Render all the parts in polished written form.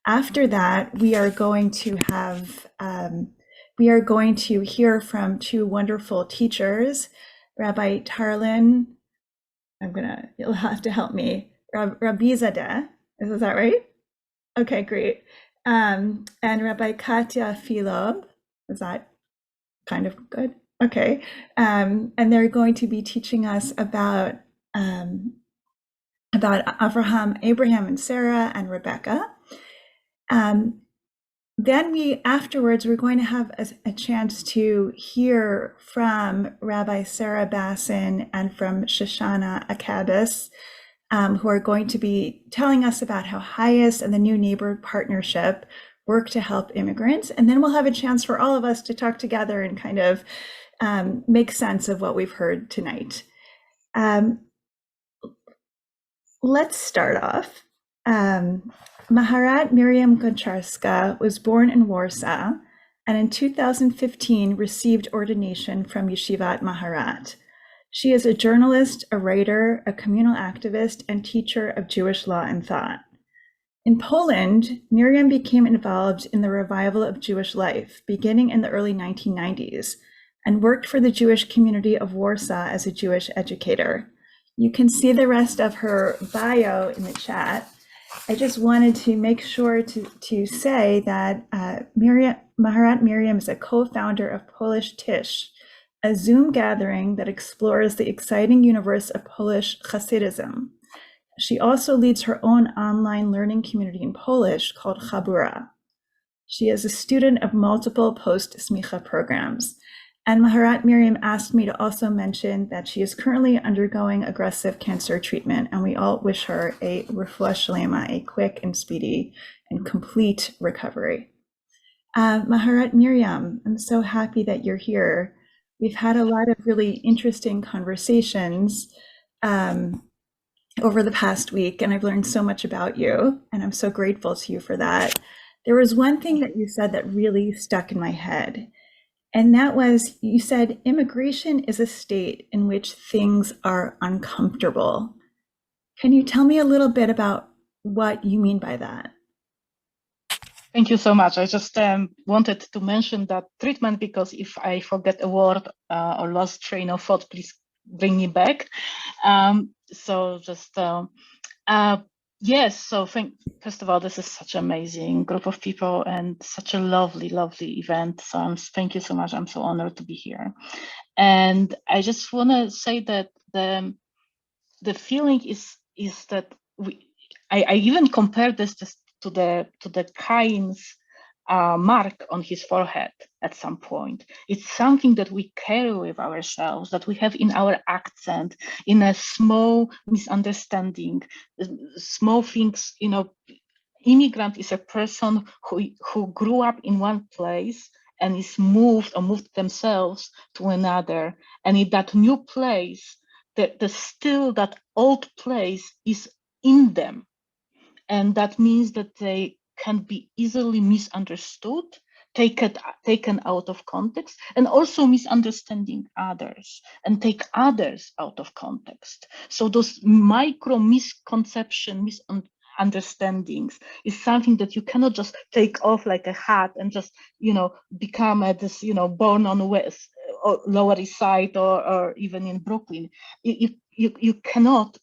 After that, we are going to hear from two wonderful teachers, Rabbi Tarlan, you'll have to help me, Rabizadeh, is that right? Okay, great. And Rabbi Katja Vehlow, is that kind of good? Okay. And they're going to be teaching us about Avraham, Abraham and Sarah and Rebecca. Then afterwards, we're going to have a chance to hear from Rabbi Sarah Bassin and from Shoshana Akabas, who are going to be telling us about how HIAS and the New Neighbor Partnership work to help immigrants. And then we'll have a chance for all of us to talk together and kind of make sense of what we've heard tonight. Let's start off. Maharat Miriam Gonczarska was born in Warsaw and in 2015 received ordination from Yeshivat Maharat. She is a journalist, a writer, a communal activist, and teacher of Jewish law and thought. In Poland, Miriam became involved in the revival of Jewish life, beginning in the early 1990s, and worked for the Jewish community of Warsaw as a Jewish educator. You can see the rest of her bio in the chat. I just wanted to make sure to say that Maharat Miriam is a co-founder of Polish Tish, a Zoom gathering that explores the exciting universe of Polish Hasidism. She also leads her own online learning community in Polish called Chabura. She is a student of multiple post-smicha programs. And Maharat Miriam asked me to also mention that she is currently undergoing aggressive cancer treatment, and we all wish her a refuah shlema, a quick and speedy and complete recovery. Maharat Miriam, I'm so happy that you're here. We've had a lot of really interesting conversations over the past week, and I've learned so much about you, and I'm so grateful to you for that. There was one thing that you said that really stuck in my head. And that was, you said, immigration is a state in which things are uncomfortable. Can you tell me a little bit about what you mean by that? Thank you so much. I just wanted to mention that treatment, because if I forget a word or lost train of thought, please bring me back. Yes, so first of all, this is such an amazing group of people and such a lovely, lovely event. So thank you so much. I'm so honored to be here. And I just want to say that the feeling is that I even compare this to the Cain's mark on his forehead at some point. It's something that we carry with ourselves, that we have in our accent, in a small misunderstanding, small things. You know, immigrant is a person who grew up in one place and is moved themselves to another, and in that new place, still that old place is in them, and that means that they can be easily misunderstood, taken out of context, and also misunderstanding others and take others out of context. So those micro misconceptions, misunderstandings is something that you cannot just take off like a hat and just, become this, born on West or Lower East Side or even in Brooklyn. You cannot,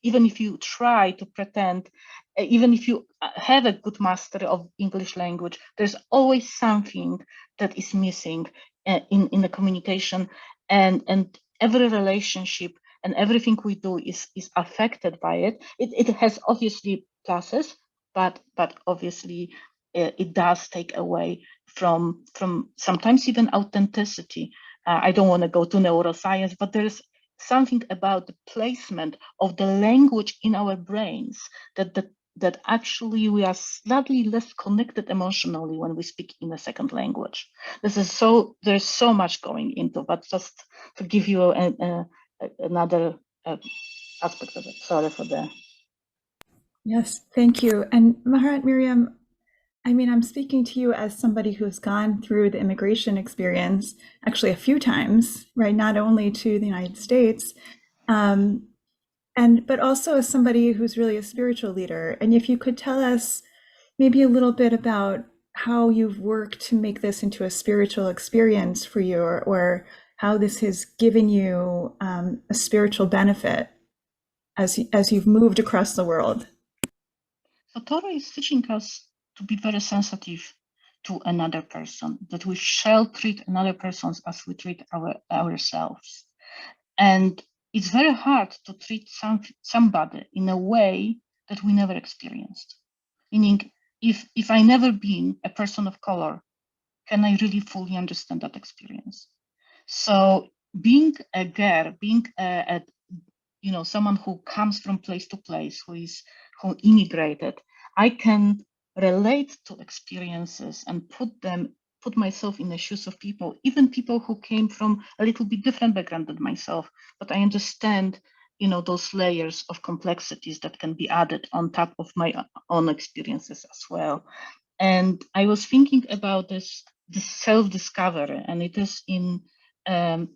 even if you try to pretend, even if you have a good mastery of English language, there's always something that is missing in the communication, and every relationship and everything we do is affected by it. It has obviously pluses, but obviously it does take away from sometimes even authenticity. I don't want to go to neuroscience, but there's something about the placement of the language in our brains that actually we are slightly less connected emotionally when we speak in a second language. There's so much going into, but just to give you another aspect of it. Sorry for that. Yes, thank you. And Maharat Miriam, I'm speaking to you as somebody who's gone through the immigration experience actually a few times, right? Not only to the United States, but also as somebody who's really a spiritual leader. And if you could tell us maybe a little bit about how you've worked to make this into a spiritual experience for you, or how this has given you a spiritual benefit as you've moved across the world. So Torah is teaching us to be very sensitive to another person, that we shall treat another person as we treat ourselves. And it's very hard to treat somebody in a way that we never experienced. Meaning, if I never been a person of color, can I really fully understand that experience? So being a girl, being someone who comes from place to place, who immigrated, I can relate to experiences and put myself in the shoes of people, even people who came from a little bit different background than myself, but I understand, those layers of complexities that can be added on top of my own experiences as well. And I was thinking about this self-discovery, and it is in a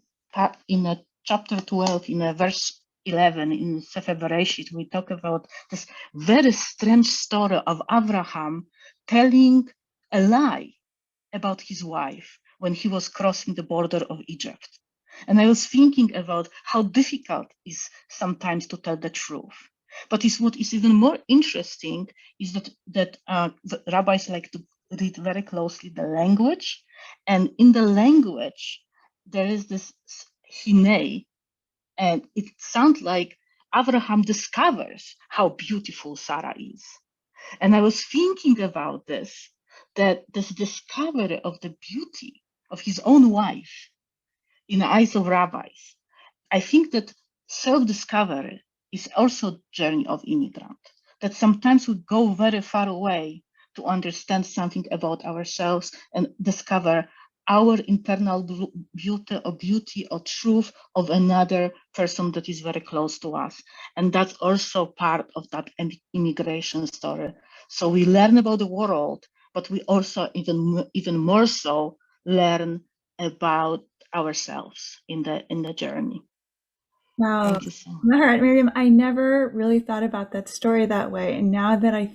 chapter 12, in a verse 11 in Sefer Bereshit, we talk about this very strange story of Avraham telling a lie about his wife when he was crossing the border of Egypt. And I was thinking about how difficult it is sometimes to tell the truth. But what is even more interesting is that the rabbis like to read very closely the language. And in the language, there is this hine, and it sounds like Avraham discovers how beautiful Sarah is. And I was thinking about this, that this discovery of the beauty of his own wife in the eyes of rabbis. I think that self-discovery is also a journey of immigrant, that sometimes we go very far away to understand something about ourselves and discover our internal beauty or truth of another person that is very close to us. And that's also part of that immigration story. So we learn about the world, but we also even more so learn about ourselves in the journey. Wow. Thank you so much. Maharat Miriam, I never really thought about that story that way. And now that I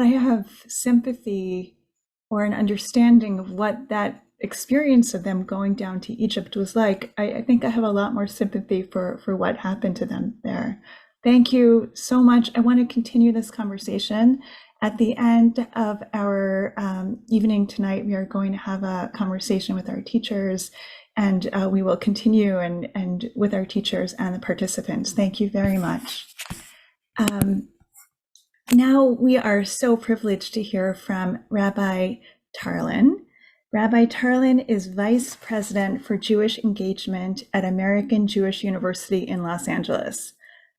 have sympathy or an understanding of what that experience of them going down to Egypt was like, I think I have a lot more sympathy for what happened to them there. Thank you so much. I want to continue this conversation. At the end of our evening tonight, we are going to have a conversation with our teachers, and we will continue and with our teachers and the participants. Thank you very much. Now we are so privileged to hear from Rabbi Tarlan. Rabbi Tarlan is Vice President for Jewish Engagement at American Jewish University in Los Angeles.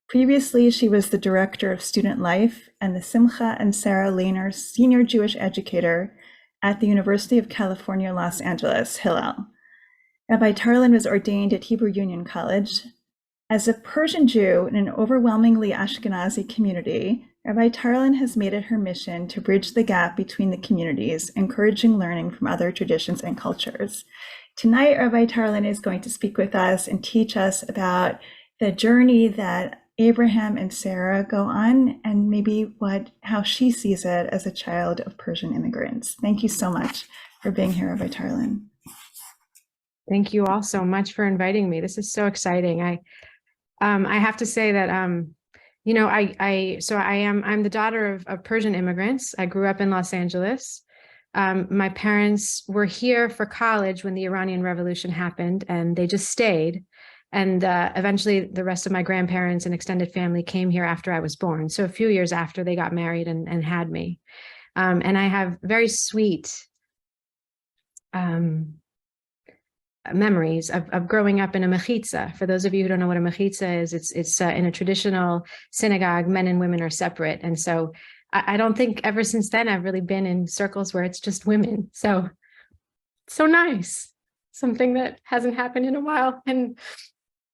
Previously, she was the Director of Student Life and the Simcha and Sarah Lehner Senior Jewish Educator at the University of California, Los Angeles, Hillel. Rabbi Tarlan was ordained at Hebrew Union College. As a Persian Jew in an overwhelmingly Ashkenazi community, Rabbi Tarlan has made it her mission to bridge the gap between the communities, encouraging learning from other traditions and cultures. Tonight, Rabbi Tarlan is going to speak with us and teach us about the journey that Avraham and Sarah go on, and maybe how she sees it as a child of Persian immigrants. Thank you so much for being here, Rabbi Tarlan. Thank you all so much for inviting me. This is so exciting. I have to say that I'm the daughter of Persian immigrants. I grew up in Los Angeles. My parents were here for college when the Iranian Revolution happened, and they just stayed. And eventually the rest of my grandparents and extended family came here after I was born. So a few years after they got married and had me. And I have very sweet memories of growing up in a mechitza. For those of you who don't know what a mechitza is, it's in a traditional synagogue, men and women are separate. And so I don't think ever since then I've really been in circles where it's just women. So nice. Something that hasn't happened in a while. And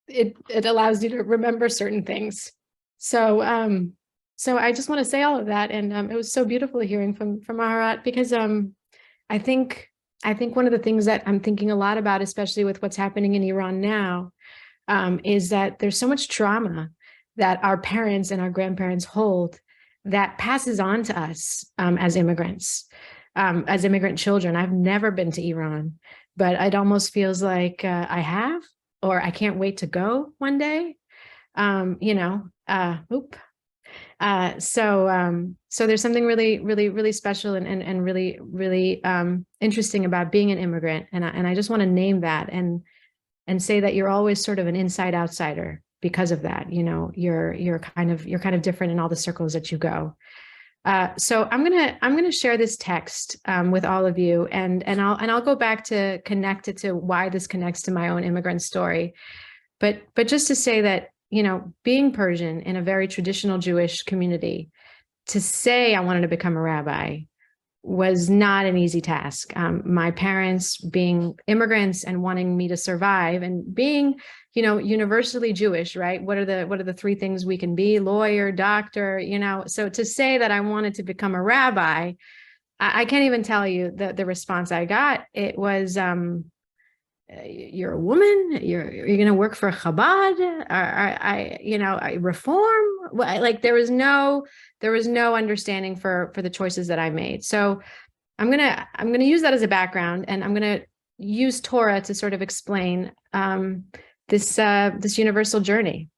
it allows you to remember certain things. So I just want to say all of that. And it was so beautiful hearing from Maharat, because I think one of the things that I'm thinking a lot about, especially with what's happening in Iran now, is that there's so much trauma that our parents and our grandparents hold that passes on to us as immigrants, as immigrant children. I've never been to Iran, but it almost feels like I have, or I can't wait to go one day. So there's something really, really, really special and really, really interesting about being an immigrant. And I just want to name that and say that you're always sort of an inside outsider because of that. You're kind of different in all the circles that you go. So I'm gonna share this text with all of you, and I'll go back to connect it to why this connects to my own immigrant story. But just to say that, being Persian in a very traditional Jewish community, to say I wanted to become a rabbi was not an easy task. My parents being immigrants and wanting me to survive and being, universally Jewish, right? What are the three things we can be? Lawyer, doctor, so to say that I wanted to become a rabbi, I can't even tell you the response I got. It was, you're a woman, you're going to work for Chabad, reform. Like there was no understanding for the choices that I made. So I'm going to use that as a background, and I'm going to use Torah to sort of explain this universal journey.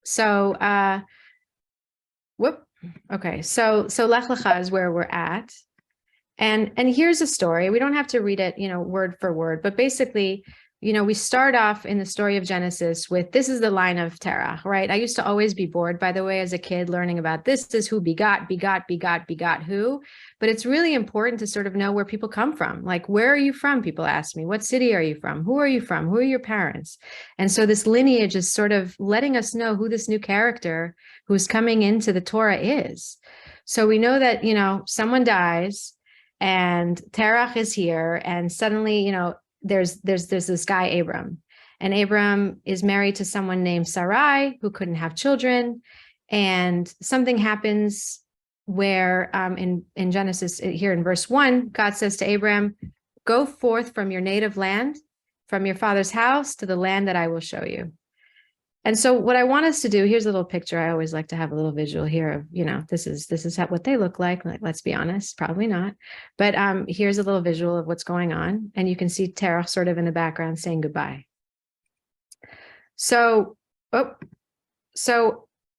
So okay. So Lech Lecha is where we're at. And here's a story. We don't have to read it, word for word, but basically, we start off in the story of Genesis with, this is the line of Terah, right? I used to always be bored, by the way, as a kid, learning about this is who begot who, but it's really important to sort of know where people come from. Like, where are you from? People ask me, what city are you from? Who are you from? Who are your parents? And so this lineage is sort of letting us know who this new character who's coming into the Torah is. So we know that, someone dies, and Terach is here, and suddenly, there's this guy, Abram, and Abram is married to someone named Sarai, who couldn't have children. And something happens where in Genesis, here in verse 1, God says to Abram, go forth from your native land, from your father's house, to the land that I will show you. And so what I want us to do, here's a little picture. I always like to have a little visual here of, this is what they look like. Let's be honest, probably not. But here's a little visual of what's going on. And you can see Terach sort of in the background saying goodbye. So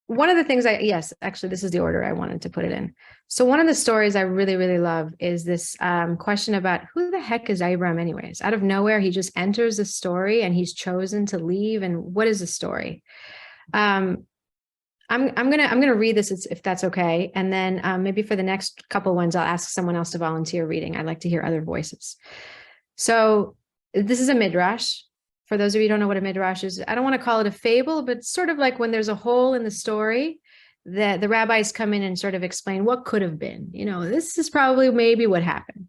one of the things actually, this is the order I wanted to put it in. So one of the stories I really, really love is this question about who the heck is Abram anyways? Out of nowhere, he just enters the story and he's chosen to leave. And what is the story? I'm gonna read this if that's okay. And then maybe for the next couple ones, I'll ask someone else to volunteer reading. I'd like to hear other voices. So this is a midrash. For those of you who don't know what a midrash is, I don't want to call it a fable, but sort of like when there's a hole in the story, the rabbis come in and sort of explain what could have been. This is probably maybe what happened.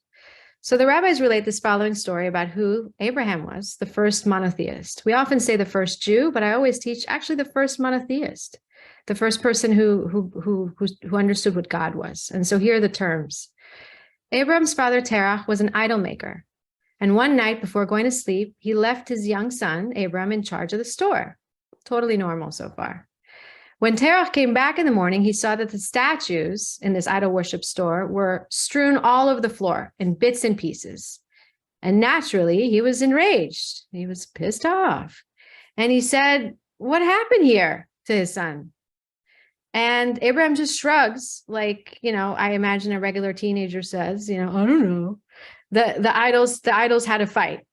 So the rabbis relate this following story about who Abraham was, the first monotheist. We often say the first Jew, but I always teach actually the first monotheist, the first person who understood what God was. And so here are the terms. Abraham's father Terach was an idol maker. And one night before going to sleep, he left his young son, Abram, in charge of the store. Totally normal so far. When Terach came back in the morning, he saw that the statues in this idol worship store were strewn all over the floor in bits and pieces. And naturally, he was enraged. He was pissed off. And he said, what happened here, to his son? And Abraham just shrugs, like, I imagine a regular teenager says, I don't know. The idols had a fight.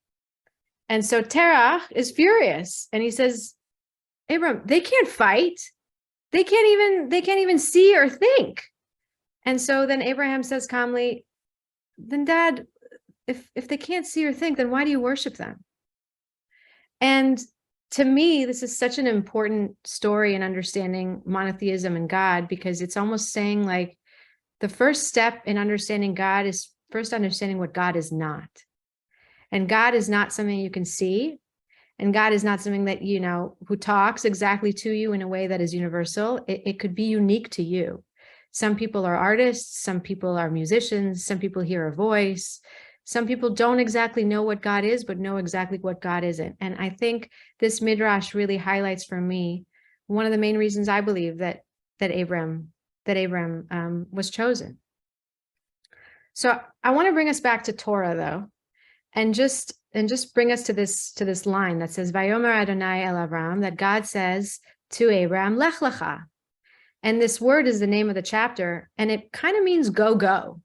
And so Terach is furious. And he says, Abraham, they can't fight. They can't even see or think. And so then Abraham says calmly, then Dad, if they can't see or think, then why do you worship them? And to me, this is such an important story in understanding monotheism and God, because it's almost saying like the first step in understanding God is first understanding what God is not. And God is not something you can see. And God is not something that, who talks exactly to you in a way that is universal. It could be unique to you. Some people are artists. Some people are musicians. Some people hear a voice. Some people don't exactly know what God is, but know exactly what God isn't. And I think this midrash really highlights for me one of the main reasons I believe that Abram that Abraham was chosen. So I want to bring us back to Torah, though, and just bring us to this line that says, Vayomer Adonai el Avraham, that God says to Abraham, Lech Lecha. And this word is the name of the chapter, and it kind of means go,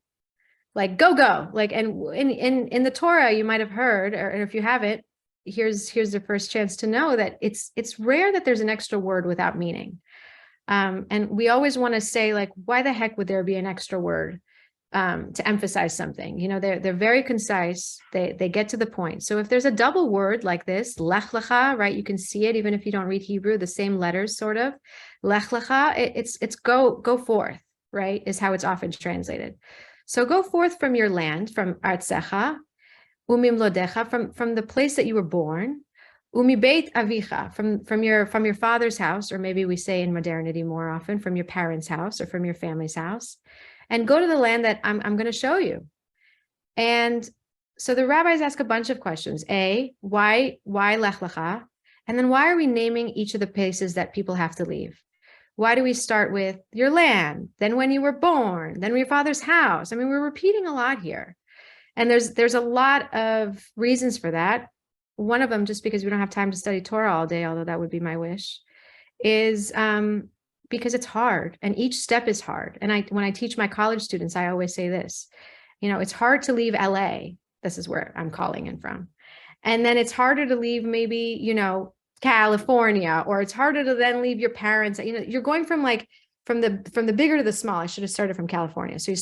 like go. Like, and in the Torah, you might have heard, or if you haven't, here's the first chance to know that it's rare that there's an extra word without meaning. And we always want to say, like, why the heck would there be an extra word to emphasize something? You know, they're very concise. They get to the point. So if there's a double word like this, Lech Lecha, right? You can see it even if you don't read Hebrew, the same letters, sort of. Lech Lecha, it's go forth, right? Is how it's often translated. So go forth from your land, from Artsecha, Umimlodecha, from the place that you were born, Umibeit Avicha, from your father's house, or maybe we say in modernity more often, from your parents' house or from your family's house, and go to the land that I'm going to show you. And so the rabbis ask a bunch of questions. A, why Lech Lecha? And then why are we naming each of the places that people have to leave? Why do we start with your land, then when you were born, then your father's house? I mean, we're repeating a lot here. And there's a lot of reasons for that. One of them, just because we don't have time to study Torah all day, although that would be my wish, is because it's hard, and each step is hard. And when I teach my college students, I always say this, you know, it's hard to leave LA. This is where I'm calling in from. And then it's harder to leave maybe, you know, California, or it's harder to then leave your parents. You know, you're going from the bigger to the small. I should have started from California. So you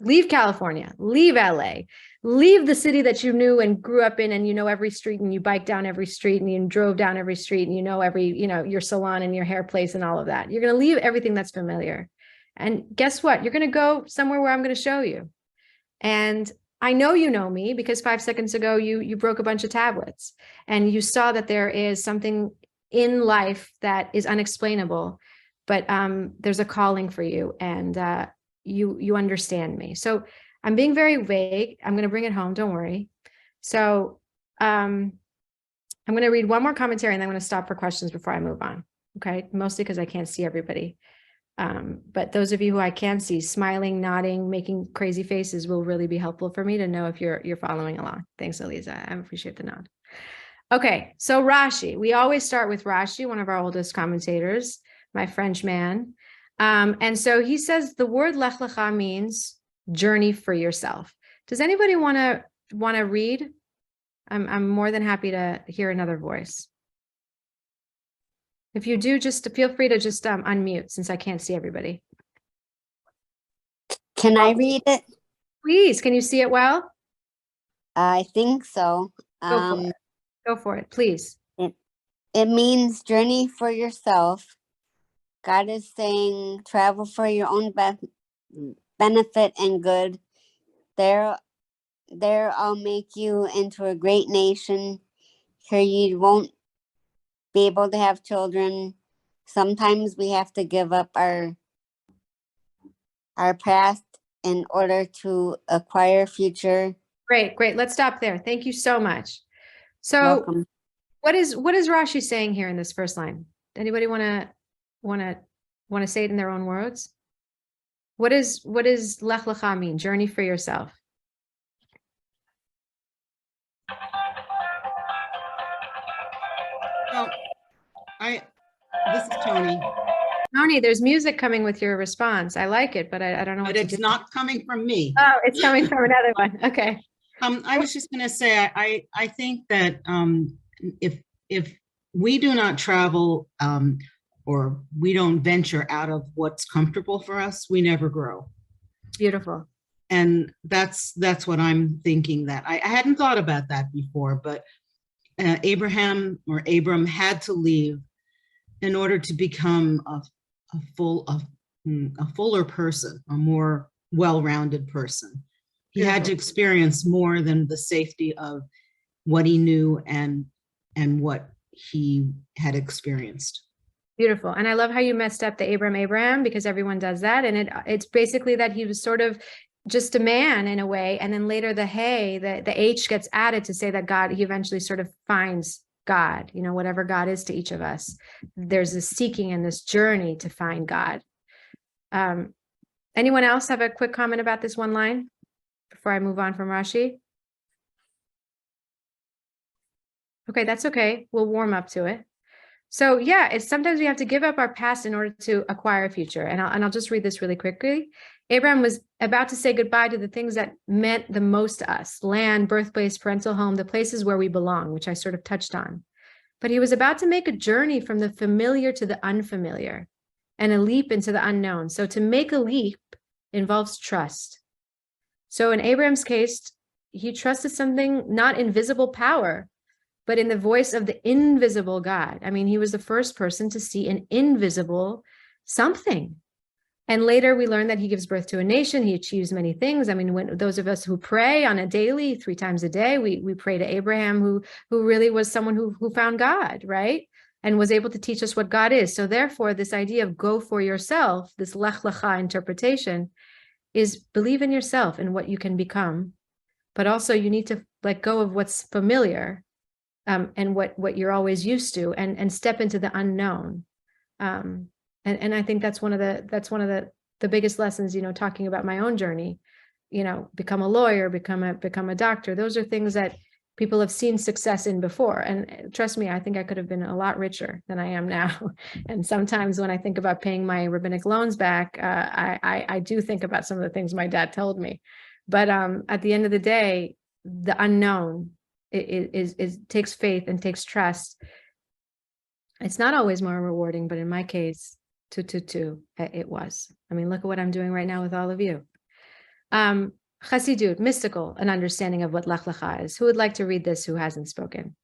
leave California, leave LA, leave the city that you knew and grew up in, and you know every street, and you bike down every street, and you drove down every street, and you know your salon and your hair place and all of that. You're going to leave everything that's familiar. And guess what? You're going to go somewhere where I'm going to show you. And I know you know me because 5 seconds ago you broke a bunch of tablets, and you saw that there is something in life that is unexplainable, but there's a calling for you, and you understand me. So I'm being very vague. I'm going to bring it home. Don't worry. So I'm going to read one more commentary, and then I'm going to stop for questions before I move on. Okay. Mostly because I can't see everybody. But those of you who I can see, smiling, nodding, making crazy faces will really be helpful for me to know if you're following along. Thanks, Eliza. I appreciate the nod. Okay. So Rashi, we always start with Rashi, one of our oldest commentators, my French man. And so he says the word Lech Lecha means journey for yourself. Does anybody want to read? I'm more than happy to hear another voice. If you do, just feel free to just unmute, since I can't see everybody. Can I read it? Please, can you see it well? I think so. Go for it, please. It means journey for yourself. God is saying travel for your own benefit and good. There I'll make you into a great nation. Here you won't be able to have children. Sometimes we have to give up our past in order to acquire future. Great. Let's stop there. Thank you so much. So Welcome. what is Rashi saying here in this first line? Anybody want to say it in their own words? What does Lech Lecha mean? Journey for yourself. Well, this is Tony. Tony, there's music coming with your response. I like it, but I don't know what But to it's do. not coming from me. Oh, it's coming from another one. Okay. I was just going to say, I think that if we do not travel or we don't venture out of what's comfortable for us, we never grow. Beautiful. And that's what I'm thinking. That I hadn't thought about that before, but Abram had to leave in order to become a fuller person, a more well-rounded person. He had to experience more than the safety of what he knew and what he had experienced. Beautiful. And I love how you messed up the Abraham, because everyone does that. And it's basically that he was sort of just a man in a way. And then later the H gets added to say that he eventually sort of finds God, whatever God is to each of us. There's this seeking and this journey to find God. Anyone else have a quick comment about this one line before I move on from Rashi? Okay, that's okay. We'll warm up to it. So yeah, it's sometimes we have to give up our past in order to acquire a future. And I'll just read this really quickly. Abraham was about to say goodbye to the things that meant the most to us: land, birthplace, parental home, the places where we belong, which I sort of touched on. But he was about to make a journey from the familiar to the unfamiliar and a leap into the unknown. So to make a leap involves trust. So in Abraham's case, he trusted something, not invisible power, but in the voice of the invisible God. I mean, he was the first person to see an invisible something. And later we learn that he gives birth to a nation. He achieves many things. I mean, when those of us who pray on a daily, 3 times a day, we pray to Abraham, who really was someone who found God, right? And was able to teach us what God is. So therefore, this idea of go for yourself, this Lech Lecha interpretation, is believe in yourself and what you can become. But also you need to let go of what's familiar, and what you're always used to, and step into the unknown. And I think that's one of the biggest lessons, talking about my own journey, become a lawyer, become a doctor. Those are things that people have seen success in before. And trust me, I think I could have been a lot richer than I am now. And sometimes when I think about paying my rabbinic loans back, I do think about some of the things my dad told me. But at the end of the day, the unknown, it takes faith and takes trust. It's not always more rewarding, but in my case, it was. I mean, look at what I'm doing right now with all of you. Chassidut, mystical, an understanding of what Lech Lecha is. Who would like to read this who hasn't spoken?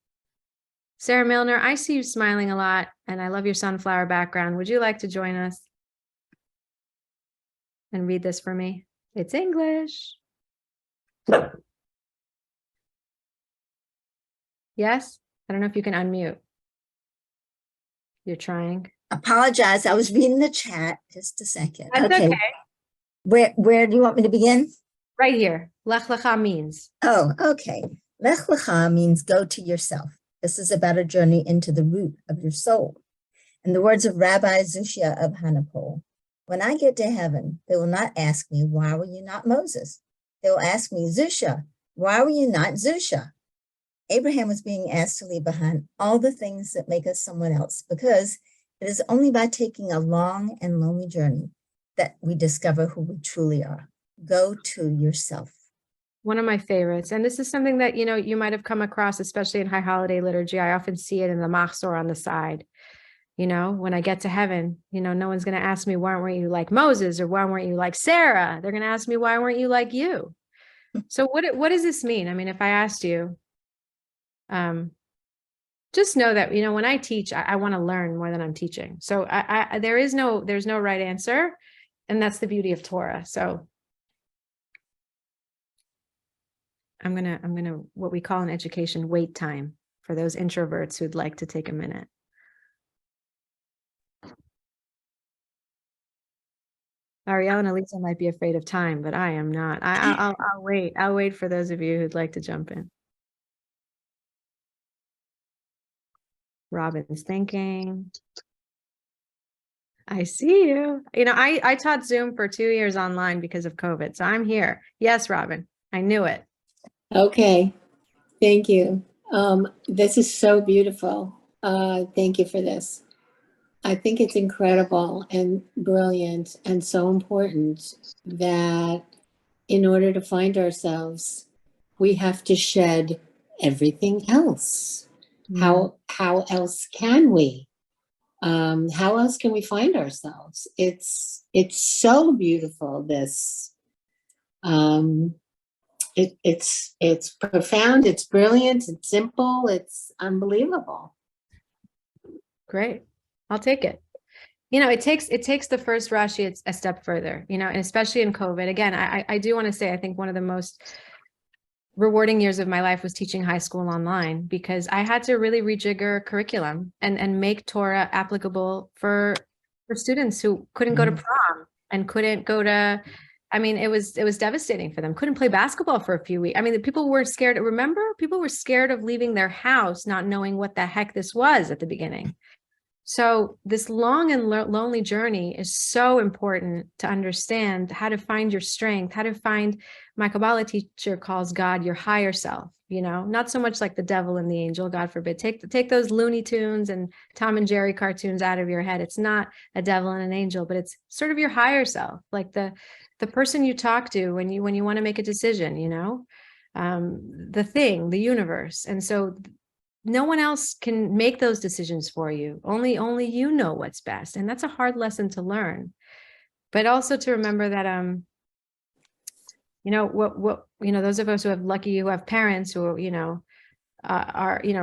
Sarah Milner, I see you smiling a lot, and I love your sunflower background. Would you like to join us and read this for me? It's English. Yes? I don't know if you can unmute. You're trying. Apologize. I was reading the chat. Just a second. That's okay. Where do you want me to begin? Right here. Lech Lecha means. Oh, okay. Lech Lecha means go to yourself. This is about a journey into the root of your soul. In the words of Rabbi Zushia of Hanapol, when I get to heaven, they will not ask me, why were you not Moses? They will ask me, Zusha, why were you not Zusha? Abraham was being asked to leave behind all the things that make us someone else, because it is only by taking a long and lonely journey that we discover who we truly are. Go to yourself. One of my favorites. And this is something that, you might have come across, especially in high holiday liturgy. I often see it in the Machzor on the side. When I get to heaven, no one's going to ask me, why weren't you like Moses, or why weren't you like Sarah? They're going to ask me, why weren't you like you? So what does this mean? I mean, if I asked you, just know that, when I teach, I want to learn more than I'm teaching. So there's no right answer. And that's the beauty of Torah. So I'm going to, what we call in education, wait time for those introverts who'd like to take a minute. Ariel and Elisa might be afraid of time, but I am not. I'll wait. I'll wait for those of you who'd like to jump in. Robin's thinking. I see you. I taught Zoom for 2 years online because of COVID, so I'm here. Yes, Robin, I knew it. Okay, thank you. This is so beautiful. Thank you for this. I think it's incredible and brilliant and so important that in order to find ourselves, we have to shed everything else. How else can we? How else can we find ourselves? It's so beautiful. This, it's profound. It's brilliant. It's simple. It's unbelievable. Great, I'll take it. It takes the first Rashi a step further. And especially in COVID. Again, I do want to say I think one of the most rewarding years of my life was teaching high school online, because I had to really rejigger curriculum and make Torah applicable for students who couldn't go to prom and couldn't go to, it was devastating for them. Couldn't play basketball for a few weeks. The people were scared. Remember, people were scared of leaving their house, not knowing what the heck this was at the beginning. So this long and lonely journey is so important to understand how to find your strength, how to find, my Kabbalah teacher calls God your higher self, you know, not so much like the devil and the angel, God forbid. Take those Looney Tunes and Tom and Jerry cartoons out of your head. It's not a devil and an angel, but it's sort of your higher self, like the person you talk to when you want to make a decision, you know, the thing, the universe. And so no one else can make those decisions for you. Only you know what's best. And that's a hard lesson to learn. But also to remember that, you know, those of us who have parents who,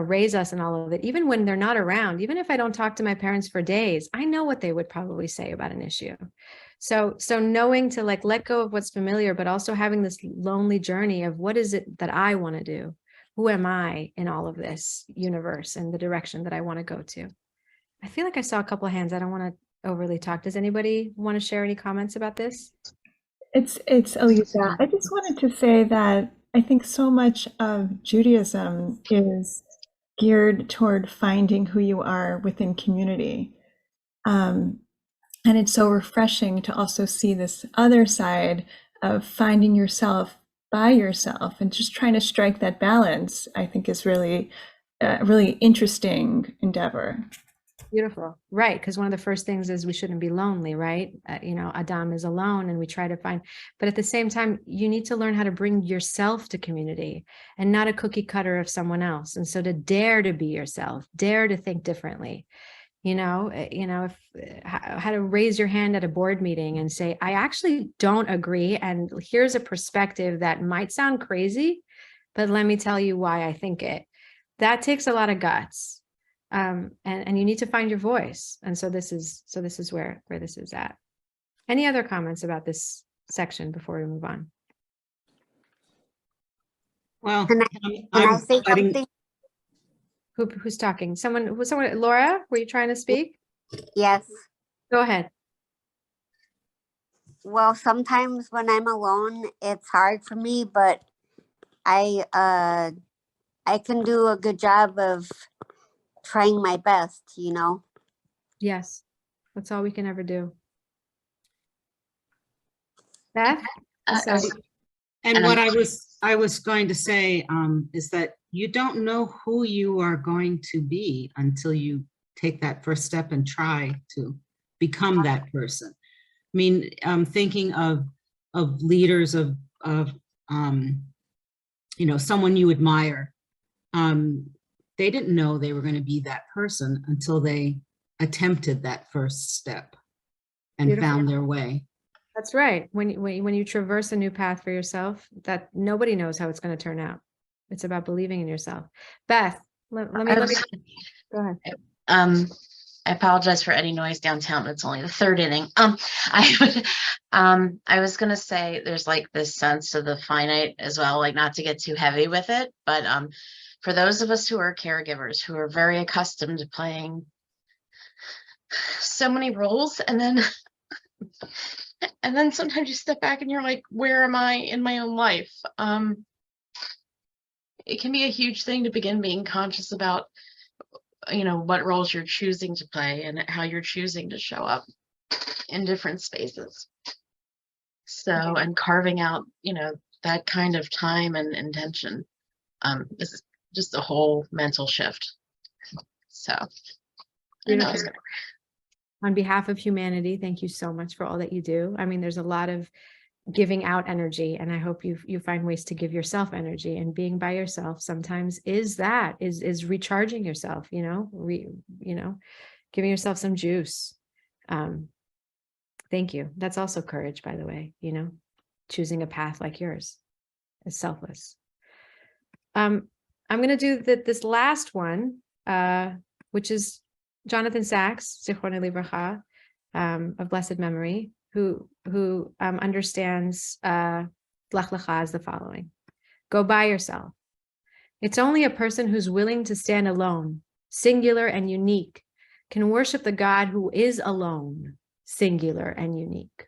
raise us and all of it, even when they're not around, even if I don't talk to my parents for days, I know what they would probably say about an issue. So knowing to like let go of what's familiar, but also having this lonely journey of what is it that I want to do? Who am I in all of this universe and the direction that I want to go to? I feel like I saw a couple of hands. I don't want to overly talk. Does anybody want to share any comments about this? It's Elisa. I just wanted to say that I think so much of Judaism is geared toward finding who you are within community. And it's so refreshing to also see this other side of finding yourself by yourself and just trying to strike that balance, I think is really a really interesting endeavor. Beautiful. Right. Because one of the first things is we shouldn't be lonely, right? Adam is alone and we try to find, but at the same time, you need to learn how to bring yourself to community and not a cookie cutter of someone else. And so to dare to be yourself, dare to think differently, how to raise your hand at a board meeting and say, I actually don't agree. And here's a perspective that might sound crazy, but let me tell you why I think it. That takes a lot of guts. And you need to find your voice. And so this is where this is at. Any other comments about this section before we move on? Well, Can I say something? Who's talking? Someone, Laura, were you trying to speak? Yes. Go ahead. Well, sometimes when I'm alone, it's hard for me, but I can do a good job of trying my best, Yes, that's all we can ever do. Beth? And what I was going to say is that you don't know who you are going to be until you take that first step and try to become that person. I mean, thinking of leaders of someone you admire. They didn't know they were going to be that person until they attempted that first step and Beautiful. Found their way. That's right. When you traverse a new path for yourself, that nobody knows how it's going to turn out. It's about believing in yourself. Beth, let me go ahead. I apologize for any noise downtown. It's only the third inning. I was going to say there's like this sense of the finite as well, like not to get too heavy with it, but for those of us who are caregivers, who are very accustomed to playing so many roles, and then sometimes you step back and you're like, where am I in my own life? It can be a huge thing to begin being conscious about, what roles you're choosing to play and how you're choosing to show up in different spaces. So, and carving out, that kind of time and intention is just a whole mental shift. So, on behalf of humanity, thank you so much for all that you do. I mean, there's a lot of giving out energy, and I hope you find ways to give yourself energy, and being by yourself sometimes is recharging yourself, giving yourself some juice. Thank you. That's also courage, by the way, choosing a path like yours is selfless. I'm going to do this last one, which is Jonathan Sachs, Zichrono Livracha, of blessed memory, who understands Lech Lecha as the following: go by yourself. It's only a person who's willing to stand alone, singular and unique, can worship the God who is alone, singular and unique.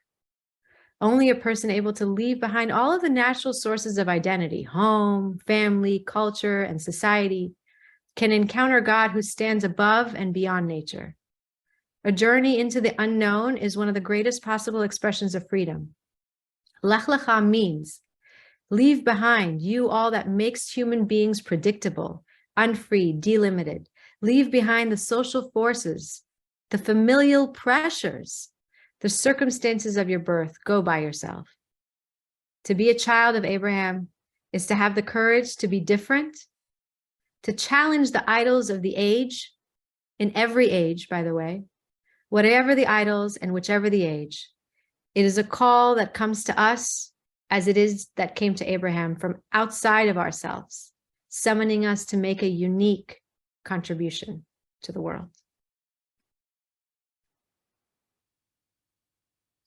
Only a person able to leave behind all of the natural sources of identity, home, family, culture, and society, can encounter God who stands above and beyond nature, A journey into the unknown is one of the greatest possible expressions of freedom. Lech Lecha means leave behind you all that makes human beings predictable, unfree, delimited. Leave behind the social forces, the familial pressures, the circumstances of your birth. Go by yourself. To be a child of Abraham is to have the courage to be different, to challenge the idols of the age, in every age, by the way, whatever the idols and whichever the age. It is a call that comes to us as it is that came to Abraham from outside of ourselves, summoning us to make a unique contribution to the world.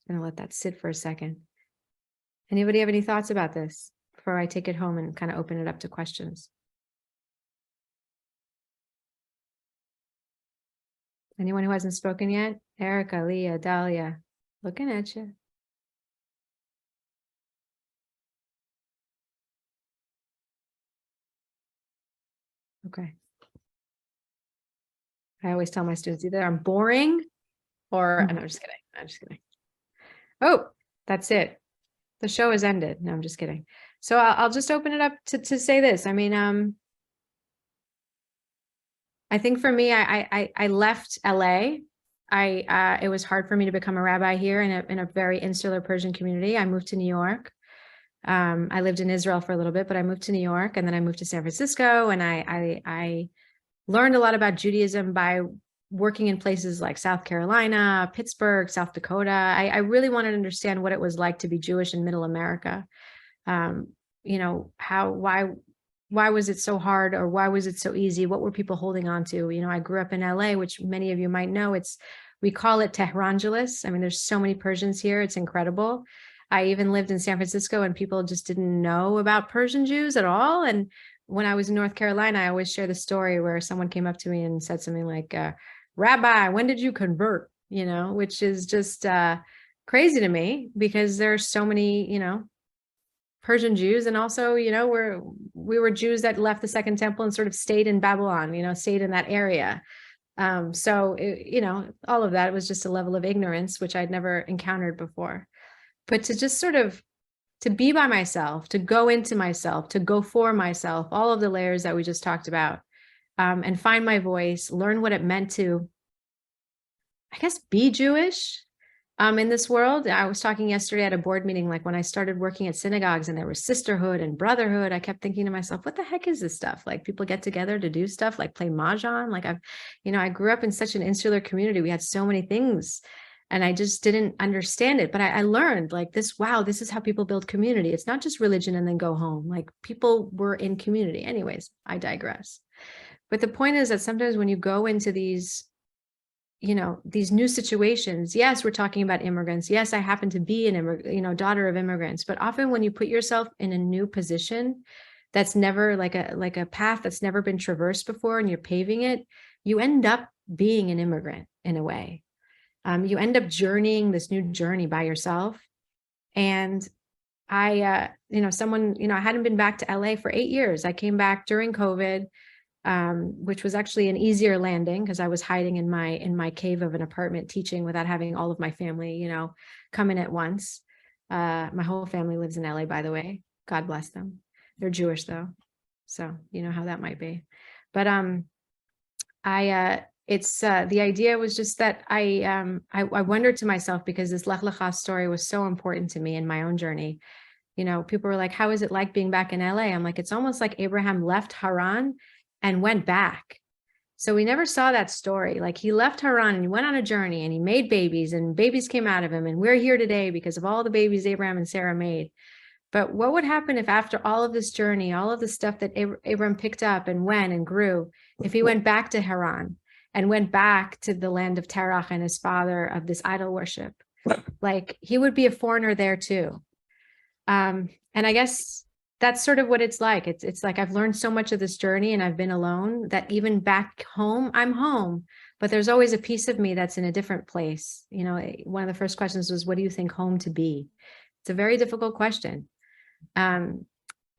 I'm gonna let that sit for a second. Anybody have any thoughts about this before I take it home and kind of open it up to questions? Anyone who hasn't spoken yet? Erica, Leah, Dahlia, looking at you. Okay. I always tell my students either I'm boring or, no, I'm just kidding. I'm just kidding. Oh, that's it. The show has ended. No, I'm just kidding. So I'll just open it up to say this. I mean, I think for me, I left LA. It was hard for me to become a rabbi here in a very insular Persian community. I moved to New York. I lived in Israel for a little bit, but I moved to New York, and then I moved to San Francisco, and I learned a lot about Judaism by working in places like South Carolina, Pittsburgh, South Dakota. I really wanted to understand what it was like to be Jewish in Middle America. You know, why was it so hard, or why was it so easy? What were people holding on to? You know, I grew up in LA, which many of you might know. We call it Tehrangeles. I mean, there's so many Persians here. It's incredible. I even lived in San Francisco, and people just didn't know about Persian Jews at all. And when I was in North Carolina, I always share the story where someone came up to me and said something like, Rabbi, when did you convert? You know, which is just crazy to me, because there are so many, you know, Persian Jews. And also, you know, we were Jews that left the Second Temple and sort of stayed in Babylon, you know, stayed in that area. So, you know, all of that was just a level of ignorance, which I'd never encountered before. But to just sort of, to be by myself, to go into myself, to go for myself, all of the layers that we just talked about, and find my voice, learn what it meant to, I guess, be Jewish in this world. I was talking yesterday at a board meeting, like when I started working at synagogues and there was sisterhood and brotherhood, I kept thinking to myself, what the heck is this stuff? Like, people get together to do stuff like play mahjong. Like, I grew up in such an insular community. We had so many things, and I just didn't understand it. But I learned, like, wow, this is how people build community. It's not just religion and then go home. Like, people were in community. Anyways, I digress. But the point is that sometimes when you go into these, you know, these new situations, yes, we're talking about immigrants. Yes, I happen to be an daughter of immigrants. But often when you put yourself in a new position that's never like a path that's never been traversed before, and you're paving it, you end up being an immigrant in a way. You end up journeying this new journey by yourself. And I hadn't been back to LA for 8 years. I came back during COVID, which was actually an easier landing because I was hiding in my cave of an apartment teaching without having all of my family, you know, come in at once. My whole family lives in LA, by the way. God bless them. They're Jewish though, so you know how that might be. But the idea was just that I wondered to myself, because this Lech Lecha story was so important to me in my own journey. You know, people were like, how is it like being back in LA? I'm like, it's almost like Abraham left Haran and went back. So we never saw that story. Like, he left Haran and he went on a journey and he made babies, and babies came out of him. And we're here today because of all the babies Abraham and Sarah made. But what would happen if after all of this journey, all of the stuff that Abraham picked up and went and grew, if he went back to Haran and went back to the land of Terach and his father of this idol worship? Like, he would be a foreigner there too. And I guess that's sort of what it's like. It's like I've learned so much of this journey, and I've been alone, that even back home, I'm home, but there's always a piece of me that's in a different place. You know, one of the first questions was, what do you think home to be? It's a very difficult question. And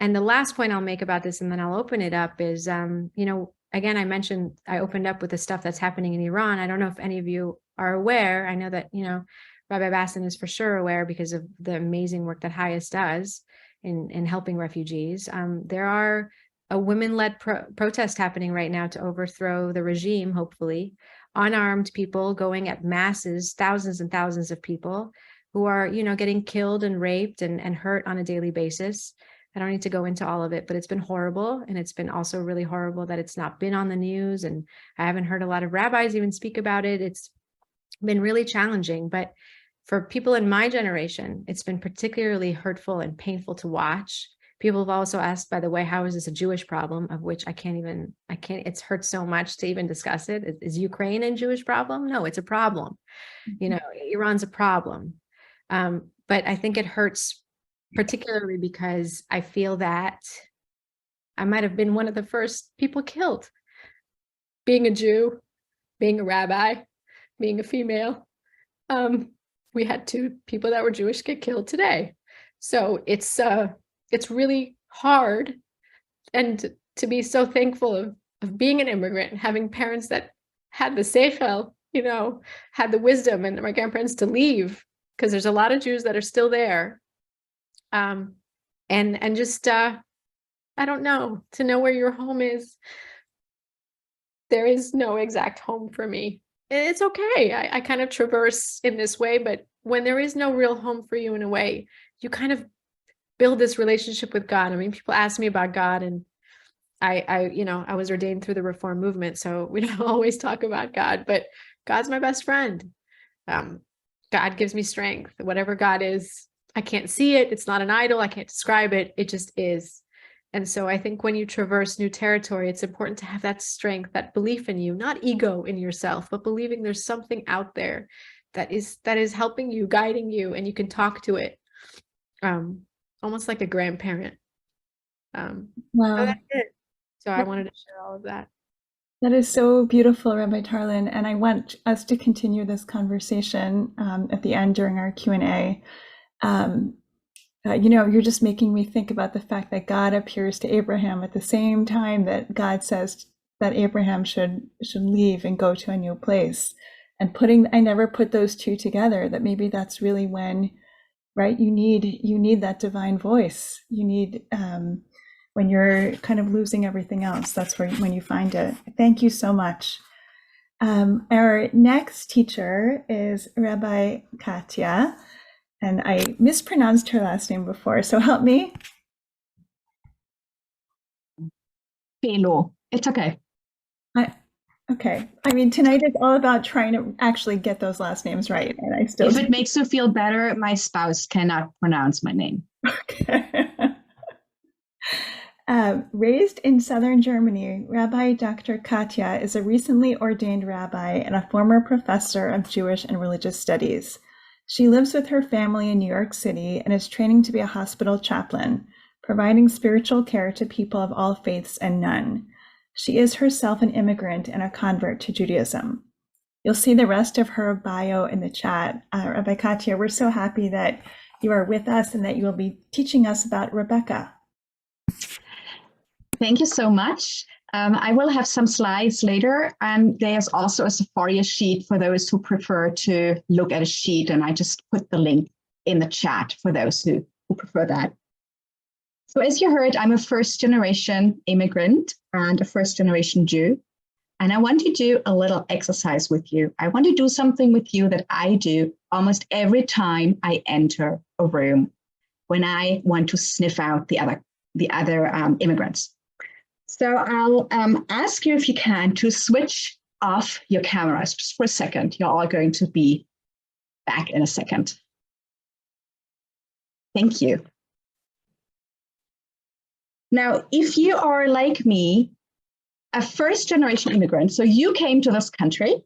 the last point I'll make about this, and then I'll open it up, is, you know, again, I mentioned I opened up with the stuff that's happening in Iran. I don't know if any of you are aware, I know that, Rabbi Bassin is for sure aware because of the amazing work that HIAS does in helping refugees. There are a women-led protest happening right now to overthrow the regime, hopefully, unarmed people going at masses, thousands and thousands of people who are, getting killed and raped and hurt on a daily basis. I don't need to go into all of it, but it's been horrible. And it's been also really horrible that it's not been on the news. And I haven't heard a lot of rabbis even speak about it. It's been really challenging. But for people in my generation, it's been particularly hurtful and painful to watch. People have also asked, by the way, how is this a Jewish problem, of which it's hurt so much to even discuss it. Is Ukraine a Jewish problem? No, it's a problem. Iran's a problem. But I think it hurts particularly because I feel that I might have been one of the first people killed. Being a Jew, being a rabbi, being a female. We had 2 people that were Jewish get killed today. So it's really hard. And to be so thankful of being an immigrant and having parents that had the seichel, had the wisdom, and my grandparents to leave, because there's a lot of Jews that are still there. And just, I don't know, to know where your home is. There is no exact home for me. It's okay. I kind of traverse in this way, but when there is no real home for you in a way, you kind of build this relationship with God. I mean, people ask me about God, and I was ordained through the Reform movement, so we don't always talk about God, but God's my best friend. God gives me strength. Whatever God is, I can't see it. It's not an idol. I can't describe it. It just is. And so I think when you traverse new territory, it's important to have that strength, that belief in you, not ego in yourself, but believing there's something out there that is helping you, guiding you, and you can talk to it. Almost like a grandparent. Wow. So that's it. So I wanted to share all of that. That is so beautiful, Rabbi Tarlan. And I want us to continue this conversation at the end during our Q&A. You're just making me think about the fact that God appears to Abraham at the same time that God says that Abraham should leave and go to a new place. And I never put those 2 together, that maybe that's really when, right, you need that divine voice. You need, when you're kind of losing everything else, that's when you find it. Thank you so much. Our next teacher is Rabbi Katja. And I mispronounced her last name before, so help me. Vehlow. It's okay. Okay. I mean, tonight is all about trying to actually get those last names right, and I still. If it makes you feel better, my spouse cannot pronounce my name. Okay. Raised in southern Germany, Rabbi Dr. Katja is a recently ordained rabbi and a former professor of Jewish and religious studies. She lives with her family in New York City and is training to be a hospital chaplain, providing spiritual care to people of all faiths and none. She is herself an immigrant and a convert to Judaism. You'll see the rest of her bio in the chat. Rabbi Katja, we're so happy that you are with us and that you will be teaching us about Rebecca. Thank you so much. I will have some slides later, and there's also a Sephora sheet for those who prefer to look at a sheet, and I just put the link in the chat for those who prefer that. So as you heard, I'm a first-generation immigrant and a first-generation Jew, and I want to do a little exercise with you. I want to do something with you that I do almost every time I enter a room when I want to sniff out the other immigrants. So I'll ask you, if you can, to switch off your cameras just for a second. You're all going to be back in a second. Thank you. Now, if you are like me, a first-generation immigrant, so you came to this country,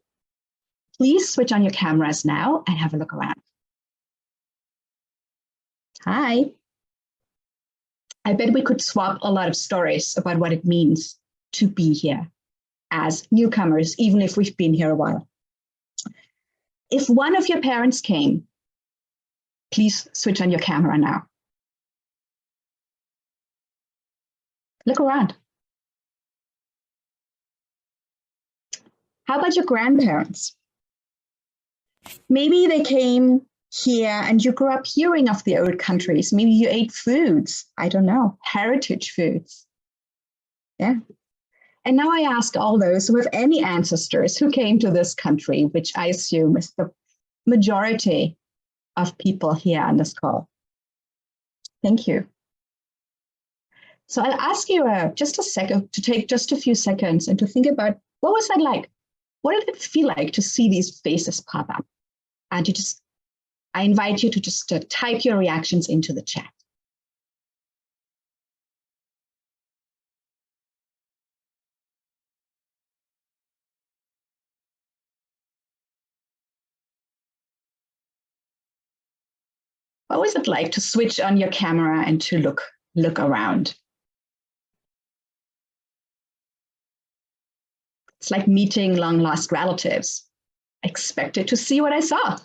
please switch on your cameras now and have a look around. Hi. I bet we could swap a lot of stories about what it means to be here as newcomers, even if we've been here a while. If one of your parents came, please switch on your camera now. Look around. How about your grandparents? Maybe they came here and you grew up hearing of the old countries. Maybe you ate foods, I don't know, heritage foods. Yeah. And now I ask all those who have any ancestors who came to this country, which I assume is the majority of people here on this call. Thank you. So I'll ask you just a second to take just a few seconds and to think about what was that like? What did it feel like to see these faces pop up? And I invite you to just type your reactions into the chat. What was it like to switch on your camera and to look around? It's like meeting long lost relatives. I expected to see what I saw.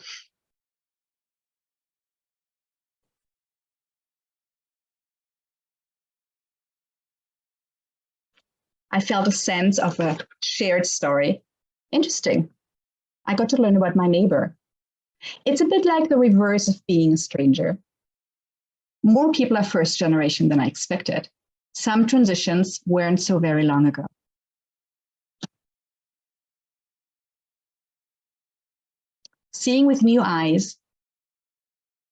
I felt a sense of a shared story. Interesting. I got to learn about my neighbor. It's a bit like the reverse of being a stranger. More people are first generation than I expected. Some transitions weren't so very long ago. Seeing with new eyes,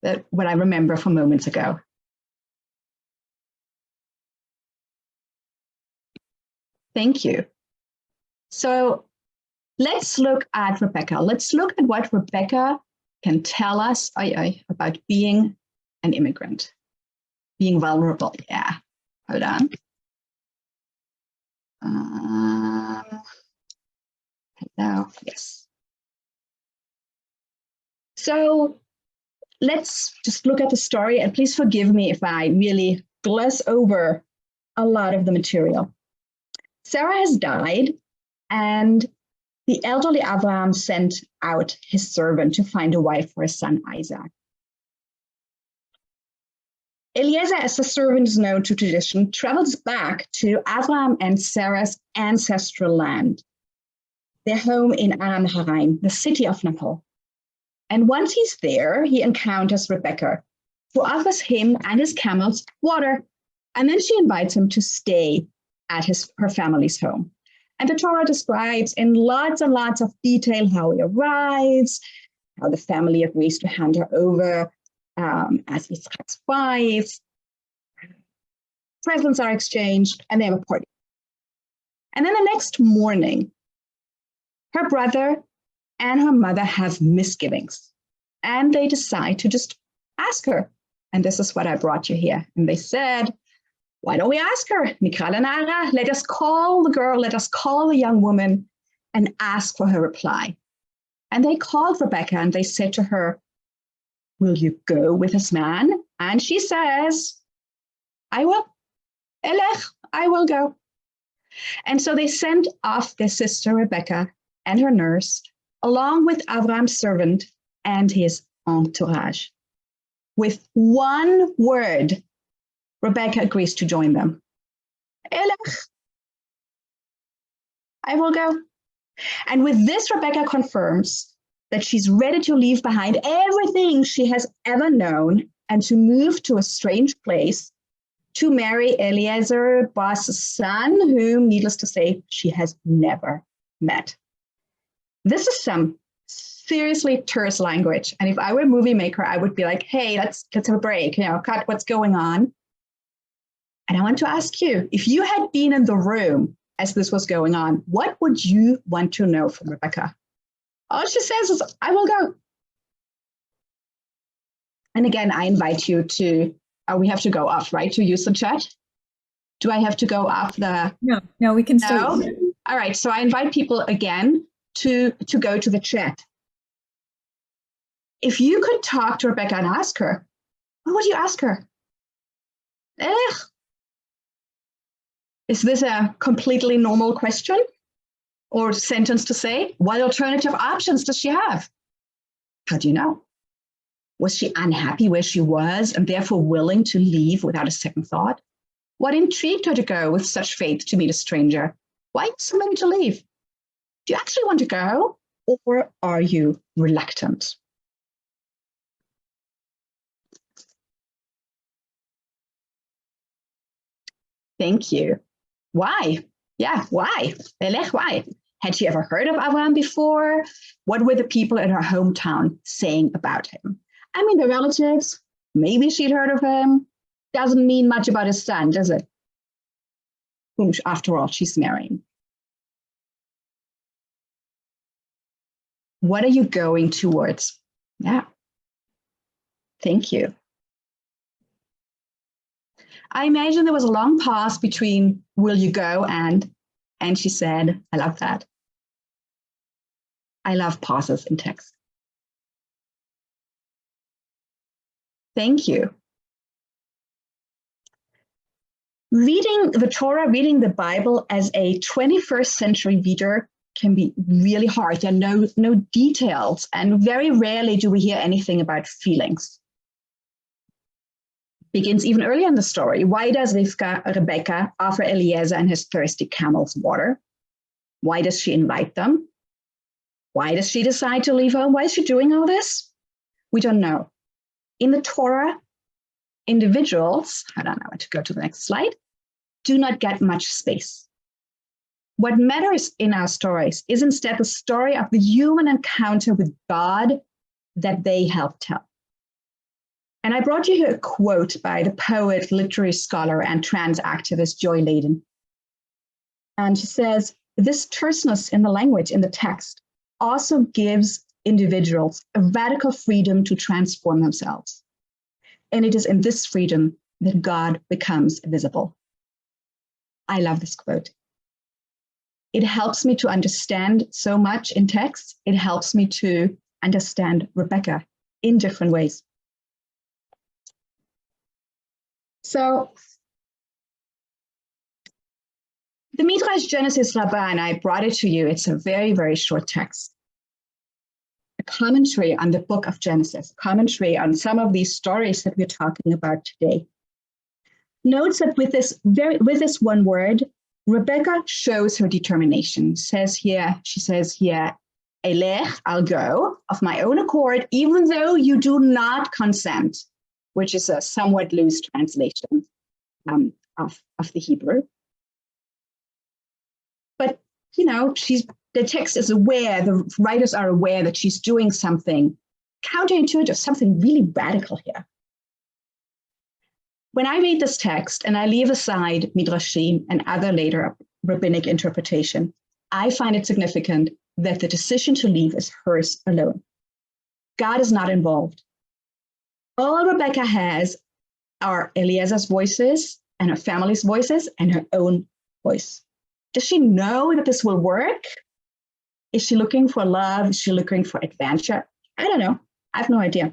that what I remember from moments ago. Thank you. So let's look at Rebecca. Let's look at what Rebecca can tell us about being an immigrant, being vulnerable. Yeah, hold on. Hello, yes. So let's just look at the story, and please forgive me if I really gloss over a lot of the material. Sarah has died, and the elderly Avraham sent out his servant to find a wife for his son Isaac. Eliezer, as the servant is known to tradition, travels back to Avraham and Sarah's ancestral land, their home in Aram Haraim, the city of Nahor. And once he's there, he encounters Rebecca, who offers him and his camels water, and then she invites him to stay at her family's home. And the Torah describes in lots and lots of detail how he arrives, how the family agrees to hand her over as Yitzchak's wife. Presents are exchanged, and they have a party. And then the next morning, her brother and her mother have misgivings, and they decide to just ask her. And this is what I brought you here. And they said, why don't we ask her? Nikra lanara, let us call the girl, let us call the young woman and ask for her reply. And they called Rebecca and they said to her, will you go with this man? And she says, I will. Elech, I will go. And so they sent off their sister Rebecca and her nurse, along with Avraham's servant and his entourage. With one word, Rebecca agrees to join them. Elech, I will go. And with this, Rebecca confirms that she's ready to leave behind everything she has ever known and to move to a strange place to marry Eliezer Boss's son, whom, needless to say, she has never met. This is some seriously terse language. And if I were a movie maker, I would be like, hey, let's have a break, cut what's going on. And I want to ask you, if you had been in the room as this was going on, what would you want to know from Rebecca? All she says is, I will go. And again, I invite you to, we have to go off, right, to use the chat? Do I have to go off the? No, we can still. No? All right, so I invite people again to go to the chat. If you could talk to Rebecca and ask her, what would you ask her? Is this a completely normal question or sentence to say? What alternative options does she have? How do you know? Was she unhappy where she was and therefore willing to leave without a second thought? What intrigued her to go with such faith to meet a stranger? Why so many to leave? Do you actually want to go, or are you reluctant. Thank you. Why? Yeah, why? Lech, why? Had she ever heard of Avraham before? What were the people in her hometown saying about him? I mean, the relatives, maybe she'd heard of him. Doesn't mean much about his son, does it? Whom, after all, she's marrying. What are you going towards? Yeah. Thank you. I imagine there was a long pause between will you go and she said, I love that. I love pauses in text. Thank you. Reading the Torah, reading the Bible as a 21st century reader can be really hard. There are no details, and very rarely do we hear anything about feelings. Begins even earlier in the story. Why does Rebecca offer Eliezer and his thirsty camels water? Why does she invite them? Why does she decide to leave home? Why is she doing all this? We don't know. In the Torah, individuals, I don't know how to go to the next slide, do not get much space. What matters in our stories is instead the story of the human encounter with God that they help tell. And I brought you here a quote by the poet, literary scholar, and trans activist Joy Ladin. And she says, this terseness in the language, in the text, also gives individuals a radical freedom to transform themselves. And it is in this freedom that God becomes visible. I love this quote. It helps me to understand so much in text. It helps me to understand Rebecca in different ways. So the Midrash Genesis Rabbah, and I brought it to you. It's a very, very short text. A commentary on the book of Genesis, commentary on some of these stories that we're talking about today. Notes that with this one word, Rebecca shows her determination. She says here, Elech, I'll go of my own accord, even though you do not consent, which is a somewhat loose translation of the Hebrew. But, you know, the text is aware, the writers are aware that she's doing something counterintuitive, something really radical here. When I read this text and I leave aside Midrashim and other later rabbinic interpretation, I find it significant that the decision to leave is hers alone. God is not involved. All Rebecca has are Eliezer's voices and her family's voices and her own voice. Does she know that this will work? Is she looking for love? Is she looking for adventure? I don't know. I have no idea.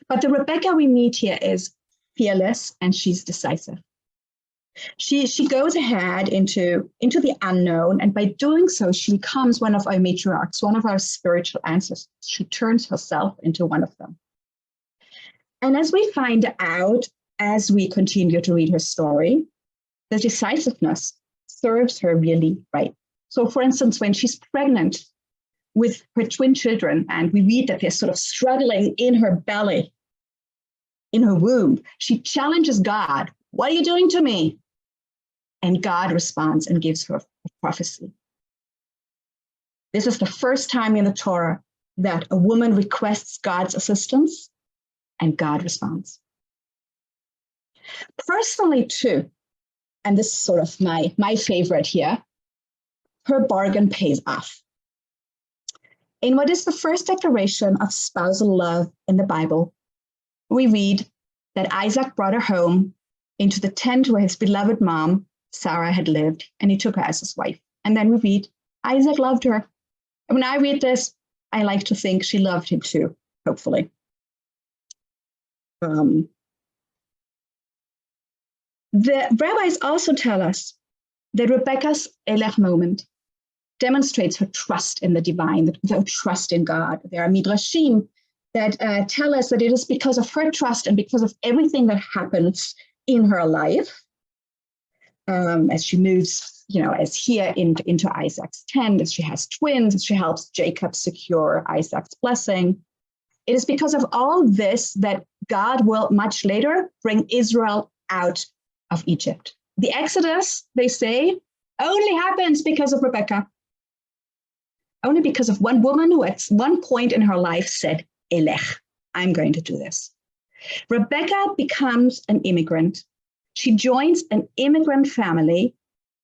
But the Rebecca we meet here is fearless and she's decisive. She goes ahead into the unknown, and by doing so, she becomes one of our matriarchs, one of our spiritual ancestors. She turns herself into one of them. And as we find out, as we continue to read her story, the decisiveness serves her really right. So for instance, when she's pregnant with her twin children, and we read that they're sort of struggling in her belly, in her womb, she challenges God. What are you doing to me? And God responds and gives her a prophecy. This is the first time in the Torah that a woman requests God's assistance and God responds. Personally, too, and this is sort of my favorite here, her bargain pays off. In what is the first declaration of spousal love in the Bible, we read that Isaac brought her home into the tent where his beloved mom, Sarah, had lived, and he took her as his wife. And then we read, Isaac loved her. And when I read this, I like to think she loved him too, hopefully. The rabbis also tell us that Rebecca's Elech moment demonstrates her trust in the divine, her trust in God. There are midrashim that tell us that it is because of her trust and because of everything that happens in her life as she moves, as here into Isaac's tent, as she has twins, as she helps Jacob secure Isaac's blessing. It is because of all this that God will much later bring Israel out of Egypt. The Exodus, they say, only happens because of Rebecca. Only because of one woman who at one point in her life said, Elech, I'm going to do this. Rebecca becomes an immigrant. She joins an immigrant family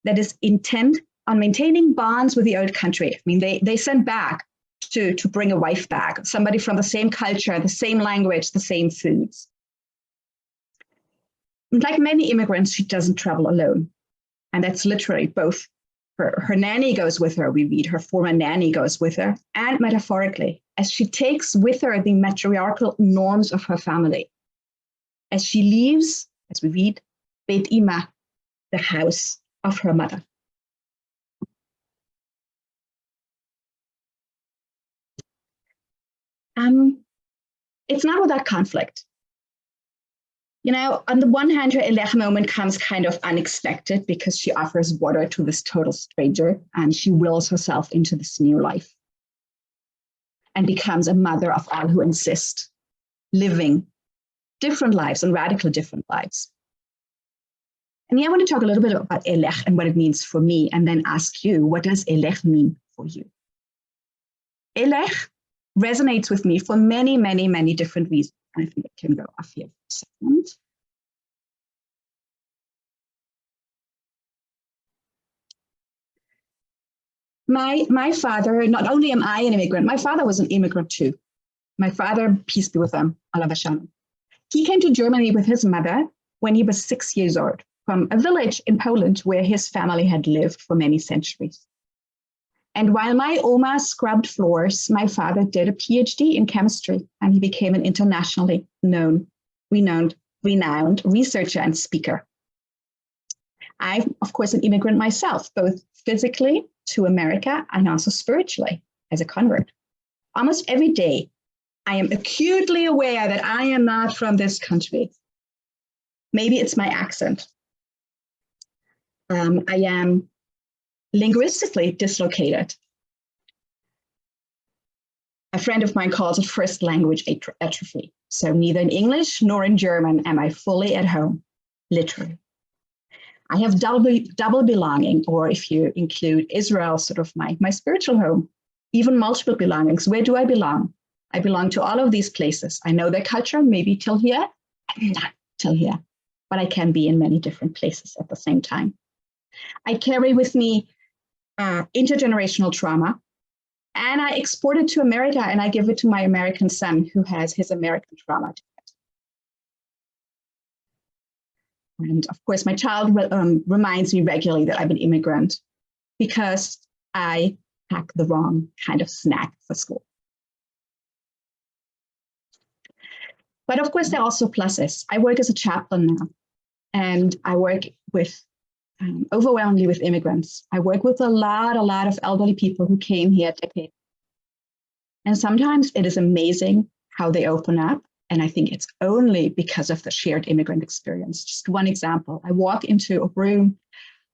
that is intent on maintaining bonds with the old country. I mean, they send back to bring a wife back, somebody from the same culture, the same language, the same foods. Like many immigrants, she doesn't travel alone. And that's literally both. Her nanny goes with her, we read, her former nanny goes with her, and metaphorically, as she takes with her the matriarchal norms of her family. As she leaves, as we read, Beit Ima, the house of her mother. It's not without conflict. On the one hand, her Elech moment comes kind of unexpected because she offers water to this total stranger and she wills herself into this new life and becomes a mother of all who insist, living different lives and radically different lives. And I want to talk a little bit about Elech and what it means for me, and then ask you, what does Elech mean for you? Elech resonates with me for many, many, many different reasons. I think it can go off here for a second. My father, not only am I an immigrant, my father was an immigrant too. My father, peace be with him, alav hashalom. He came to Germany with his mother when he was 6 years old, from a village in Poland where his family had lived for many centuries. And while my Oma scrubbed floors, my father did a PhD in chemistry, and he became an internationally renowned researcher and speaker. I'm, of course, an immigrant myself, both physically to America and also spiritually as a convert. Almost every day, I am acutely aware that I am not from this country. Maybe it's my accent. I am linguistically dislocated. A friend of mine calls it first language atrophy. So neither in English nor in German am I fully at home, literally. I have double belonging, or if you include Israel, sort of my spiritual home, even multiple belongings. Where do I belong? I belong to all of these places. I know their culture, maybe till here, not till here, but I can be in many different places at the same time. I carry with me intergenerational trauma, and I export it to America, and I give it to my American son who has his American trauma. And of course, my child reminds me regularly that I'm an immigrant because I pack the wrong kind of snack for school. But of course, there are also pluses. I work as a chaplain now, and I work with overwhelmingly with immigrants. I work with a lot of elderly people who came here decades. And sometimes it is amazing how they open up. And I think it's only because of the shared immigrant experience. Just one example, I walk into a room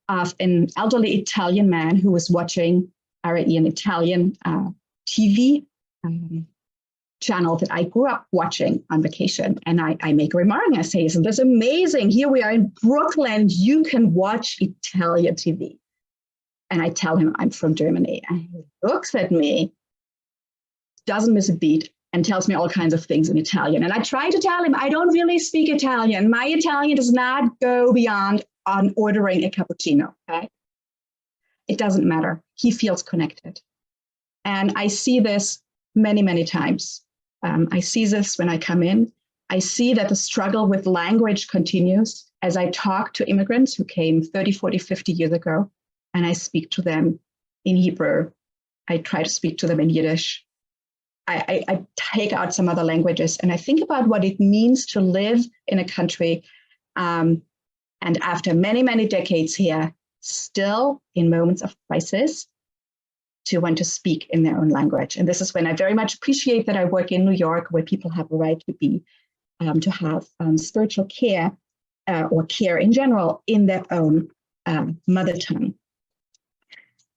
of an elderly Italian man who was watching an Italian TV channel that I grew up watching on vacation. And I make a remark and I say, isn't this amazing? Here we are in Brooklyn, you can watch Italian TV. And I tell him I'm from Germany. And he looks at me, doesn't miss a beat, and tells me all kinds of things in Italian. And I try to tell him, I don't really speak Italian. My Italian does not go beyond on ordering a cappuccino, okay? It doesn't matter. He feels connected. And I see this many, many times. I see this when I come in. I see that the struggle with language continues as I talk to immigrants who came 30, 40, 50 years ago, and I speak to them in Hebrew. I try to speak to them in Yiddish. I take out some other languages and I think about what it means to live in a country and after many, many decades here, still in moments of crisis, to want to speak in their own language. And this is when I very much appreciate that I work in New York, where people have a right to be, to have spiritual care or care in general in their own mother tongue.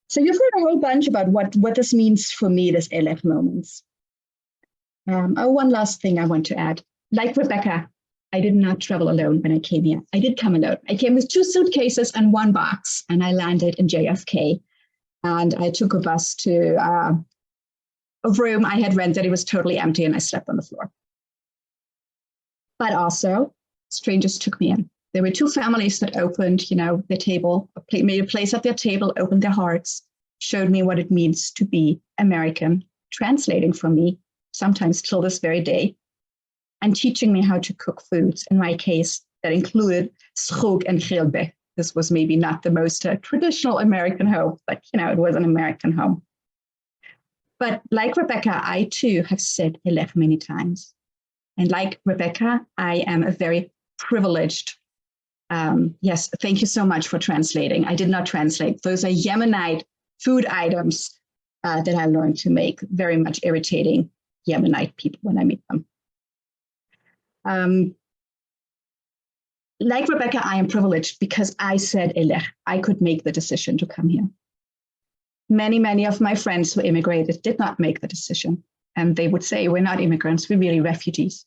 So you've heard a whole bunch about what this means for me, this Elech moments. One last thing I want to add. Like Rebecca, I did not travel alone when I came here. I did come alone. I came with 2 suitcases and 1 box, and I landed in JFK. And I took a bus to a room I had rented. It was totally empty, and I slept on the floor. But also, strangers took me in. There were 2 families that opened, their table, made a place at their table, opened their hearts, showed me what it means to be American, translating for me, sometimes till this very day, and teaching me how to cook foods. In my case, that included schok and chilbe. This was maybe not the most traditional American home, but it was an American home. But like Rebecca, I too have said Elech many times. And like Rebecca, I am a very privileged. Yes, thank you so much for translating. I did not translate. Those are Yemenite food items that I learned to make, very much irritating Yemenite people when I meet them. Like Rebecca, I am privileged because I said Elech. I could make the decision to come here. Many of my friends who immigrated did not make the decision. And they would say, we're not immigrants, we're really refugees.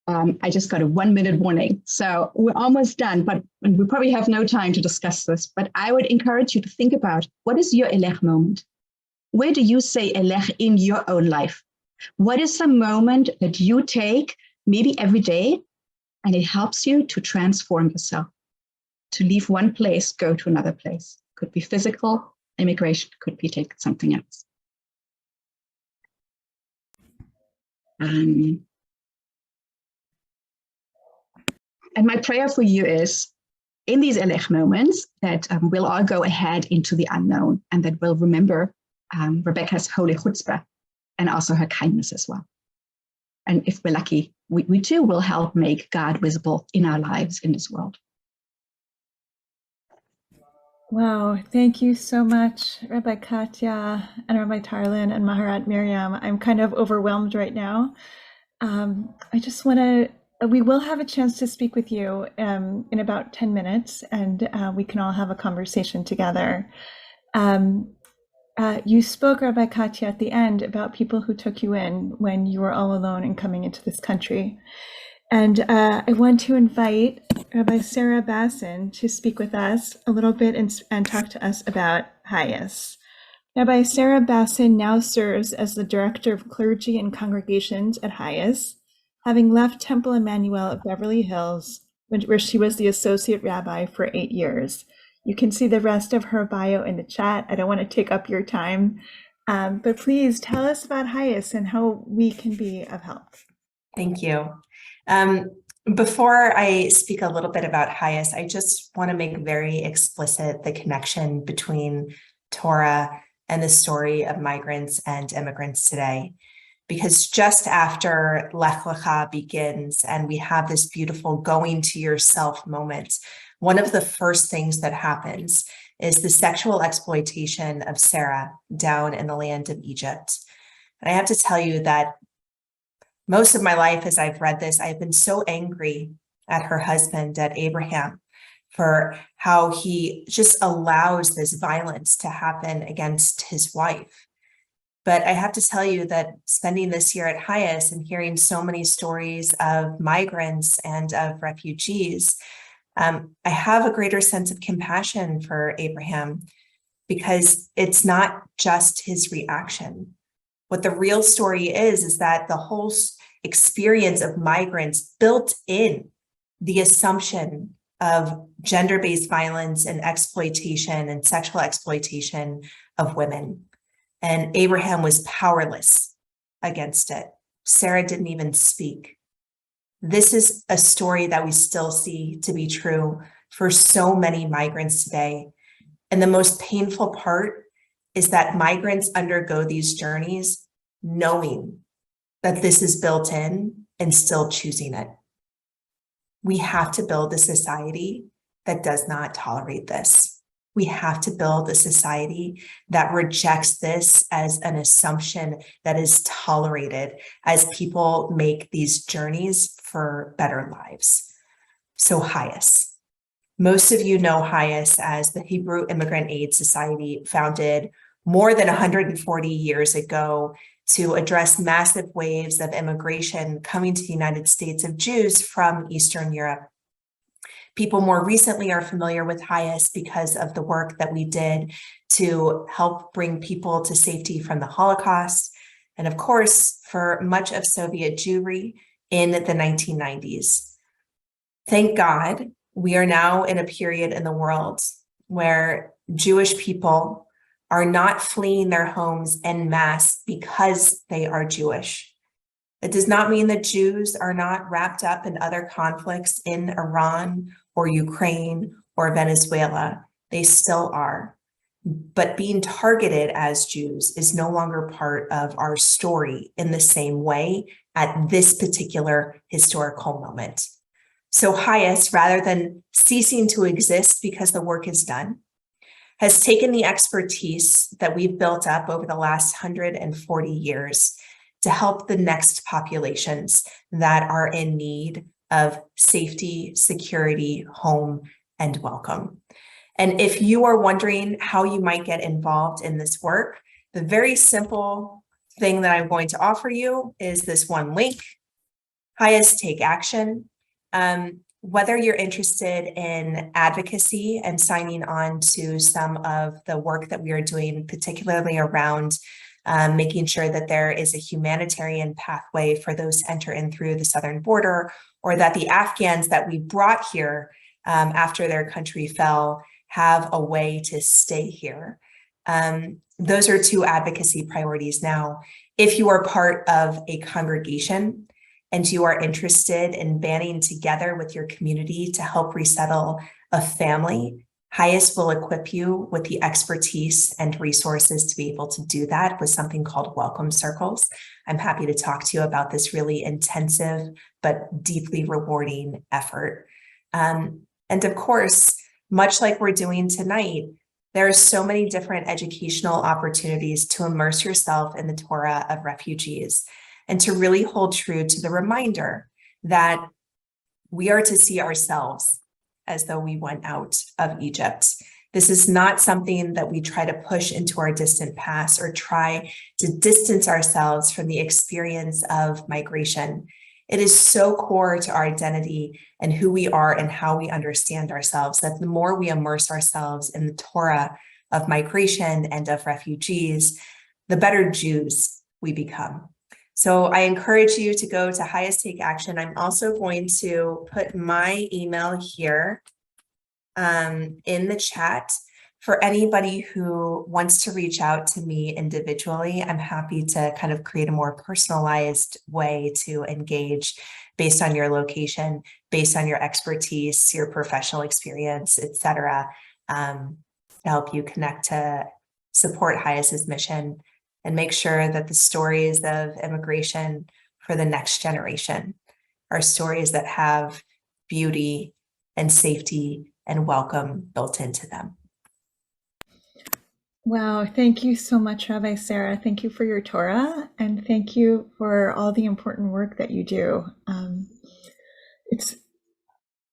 I just got a 1-minute warning. So we're almost done, but we probably have no time to discuss this. But I would encourage you to think about, what is your Elech moment? Where do you say Elech in your own life? What is a moment that you take, maybe every day, and it helps you to transform yourself, to leave one place, go to another place? Could be physical, immigration, could be take something else. And my prayer for you is, in these Elech moments, that we'll all go ahead into the unknown, and that we'll remember Rebecca's holy chutzpah and also her kindness as well. And if we're lucky, we too will help make God visible in our lives in this world. Wow, thank you so much, Rabbi Katja and Rabbi Tarlan and Maharat Miriam. I'm kind of overwhelmed right now. I just want to, we will have a chance to speak with you in about 10 minutes, and we can all have a conversation together. You spoke, Rabbi Katja, at the end about people who took you in when you were all alone and coming into this country. And I want to invite Rabbi Sarah Bassin to speak with us a little bit and talk to us about HIAS. Rabbi Sarah Bassin now serves as the Director of Clergy and Congregations at HIAS, having left Temple Emmanuel of Beverly Hills, where she was the Associate Rabbi for 8 years. You can see the rest of her bio in the chat. I don't want to take up your time, but please tell us about HIAS and how we can be of help. Thank you. Before I speak a little bit about HIAS, I just want to make very explicit the connection between Torah and the story of migrants and immigrants today. Because just after Lech Lecha begins and we have this beautiful going to yourself moment, one of the first things that happens is the sexual exploitation of Sarah down in the land of Egypt. And I have to tell you that most of my life, as I've read this, I've been so angry at her husband, at Avraham, for how he just allows this violence to happen against his wife. But I have to tell you that spending this year at HIAS and hearing so many stories of migrants and of refugees, I have a greater sense of compassion for Avraham, because it's not just his reaction. What the real story is that the whole experience of migrants built in the assumption of gender-based violence and exploitation and sexual exploitation of women. And Avraham was powerless against it. Sarah didn't even speak. This is a story that we still see to be true for so many migrants today. And the most painful part is that migrants undergo these journeys knowing that this is built in and still choosing it. We have to build a society that does not tolerate this. We have to build a society that rejects this as an assumption that is tolerated as people make these journeys for better lives. So HIAS. Most of you know HIAS as the Hebrew Immigrant Aid Society, founded more than 140 years ago to address massive waves of immigration coming to the United States of Jews from Eastern Europe. People more recently are familiar with HIAS because of the work that we did to help bring people to safety from the Holocaust, and of course, for much of Soviet Jewry in the 1990s. Thank God, we are now in a period in the world where Jewish people are not fleeing their homes en masse because they are Jewish. It does not mean that Jews are not wrapped up in other conflicts in Iran or Ukraine or Venezuela. They still are. But being targeted as Jews is no longer part of our story in the same way at this particular historical moment. So HIAS, rather than ceasing to exist because the work is done, has taken the expertise that we've built up over the last 140 years to help the next populations that are in need of safety, security, home, and welcome. And if you are wondering how you might get involved in this work, the very simple thing that I'm going to offer you is this one link, HIAS Take Action. Whether you're interested in advocacy and signing on to some of the work that we are doing, particularly around making sure that there is a humanitarian pathway for those to enter in through the southern border, or that the Afghans that we brought here after their country fell have a way to stay here. Those are two advocacy priorities now. If you are part of a congregation and you are interested in banding together with your community to help resettle a family, HIAS will equip you with the expertise and resources to be able to do that with something called Welcome Circles. I'm happy to talk to you about this really intensive but deeply rewarding effort. And of course, much like we're doing tonight, there are so many different educational opportunities to immerse yourself in the Torah of refugees and to really hold true to the reminder that we are to see ourselves as though we went out of Egypt. This is not something that we try to push into our distant past or try to distance ourselves from the experience of migration. It is so core to our identity and who we are and how we understand ourselves that the more we immerse ourselves in the Torah of migration and of refugees, the better Jews we become. So I encourage you to go to HIAS Take Action. I'm also going to put my email here in the chat for anybody who wants to reach out to me individually. I'm happy to kind of create a more personalized way to engage based on your location, based on your expertise, your professional experience, et cetera, to help you connect to support HIAS's mission and make sure that the stories of immigration for the next generation are stories that have beauty and safety and welcome built into them. Wow, thank you so much, Rabbi Sarah. Thank you for your Torah, and thank you for all the important work that you do. It's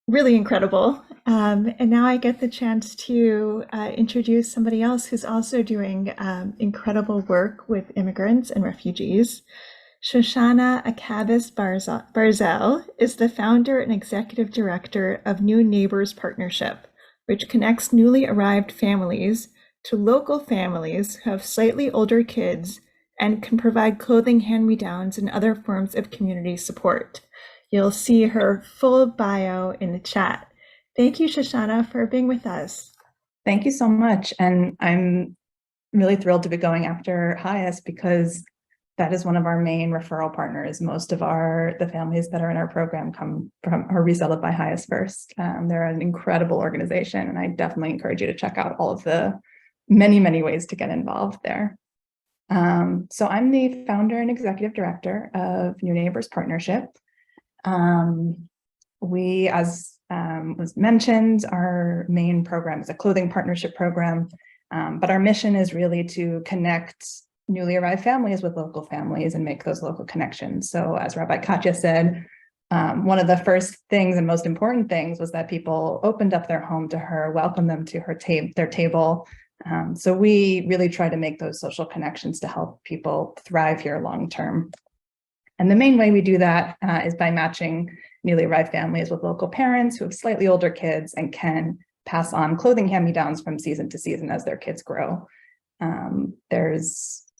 really incredible. And now I get the chance to introduce somebody else who's also doing incredible work with immigrants and refugees. Shoshana Akabas Barzel is the founder and executive director of New Neighbors Partnership, which connects newly arrived families to local families who have slightly older kids and can provide clothing hand-me-downs and other forms of community support. You'll see her full bio in the chat. Thank you, Shoshana, for being with us. Thank you so much. And I'm really thrilled to be going after HIAS because that is one of our main referral partners. Most of the families that are in our program are resettled by HIAS first. They're an incredible organization, and I definitely encourage you to check out all of the many, many ways to get involved there. So I'm the founder and executive director of New Neighbors Partnership. We, as was mentioned, our main program is a clothing partnership program, but our mission is really to connect newly arrived families with local families and make those local connections. So as Rabbi Katja said, one of the first things and most important things was that people opened up their home to her, welcomed them to their table. So we really try to make those social connections to help people thrive here long term. And the main way we do that is by matching newly arrived families with local parents who have slightly older kids and can pass on clothing hand-me-downs from season to season as their kids grow.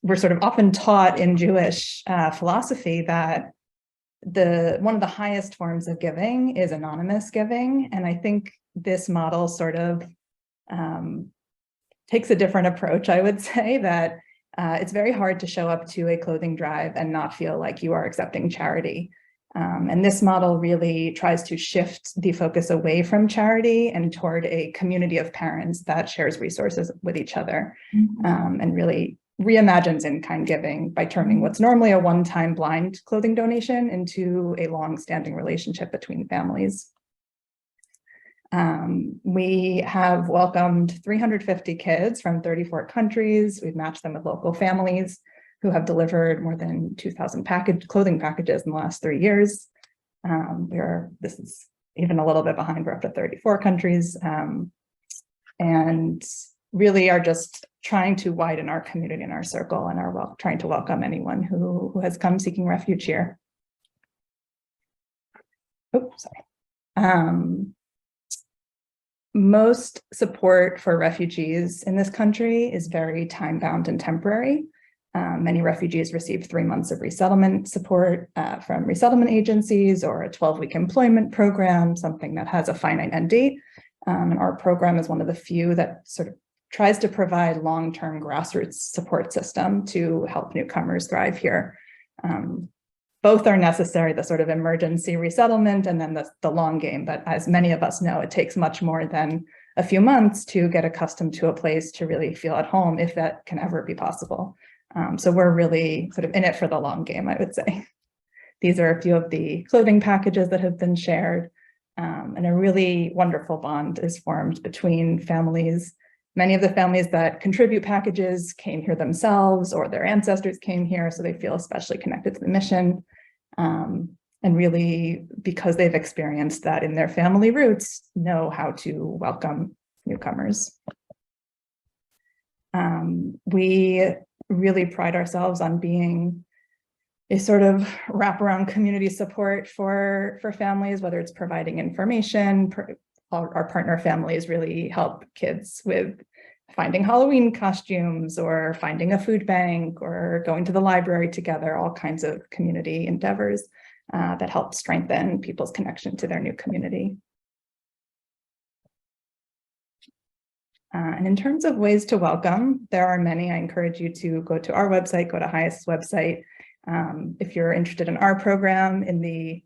We're sort of often taught in Jewish philosophy that one of the highest forms of giving is anonymous giving. And I think this model sort of takes a different approach, I would say, that it's very hard to show up to a clothing drive and not feel like you are accepting charity. And this model really tries to shift the focus away from charity and toward a community of parents that shares resources with each other, and really reimagines in-kind giving by turning what's normally a one-time blind clothing donation into a long-standing relationship between families. We have welcomed 350 kids from 34 countries. We've matched them with local families who have delivered more than 2,000 clothing packages in the last 3 years. This is even a little bit behind, we're up to 34 countries, and really are just trying to widen our community and our circle, and are trying to welcome anyone who has come seeking refuge here. Oh, sorry. Most support for refugees in this country is very time-bound and temporary. Many refugees receive 3 months of resettlement support from resettlement agencies, or a 12-week employment program, something that has a finite end date. And our program is one of the few that sort of tries to provide long-term grassroots support system to help newcomers thrive here. Both are necessary, the sort of emergency resettlement and then the long game. But as many of us know, it takes much more than a few months to get accustomed to a place to really feel at home, if that can ever be possible. So we're really sort of in it for the long game, I would say. These are a few of the clothing packages that have been shared, and a really wonderful bond is formed between families. Many of the families that contribute packages came here themselves, or their ancestors came here, so they feel especially connected to the mission. And really, because they've experienced that in their family roots, know how to welcome newcomers. We really pride ourselves on being a sort of wraparound community support for families, whether it's providing information. Our partner families really help kids with finding Halloween costumes, or finding a food bank, or going to the library together, all kinds of community endeavors that help strengthen people's connection to their new community. And in terms of ways to welcome, there are many. I encourage you to go to our website, go to HIAS website. If you're interested in our program in the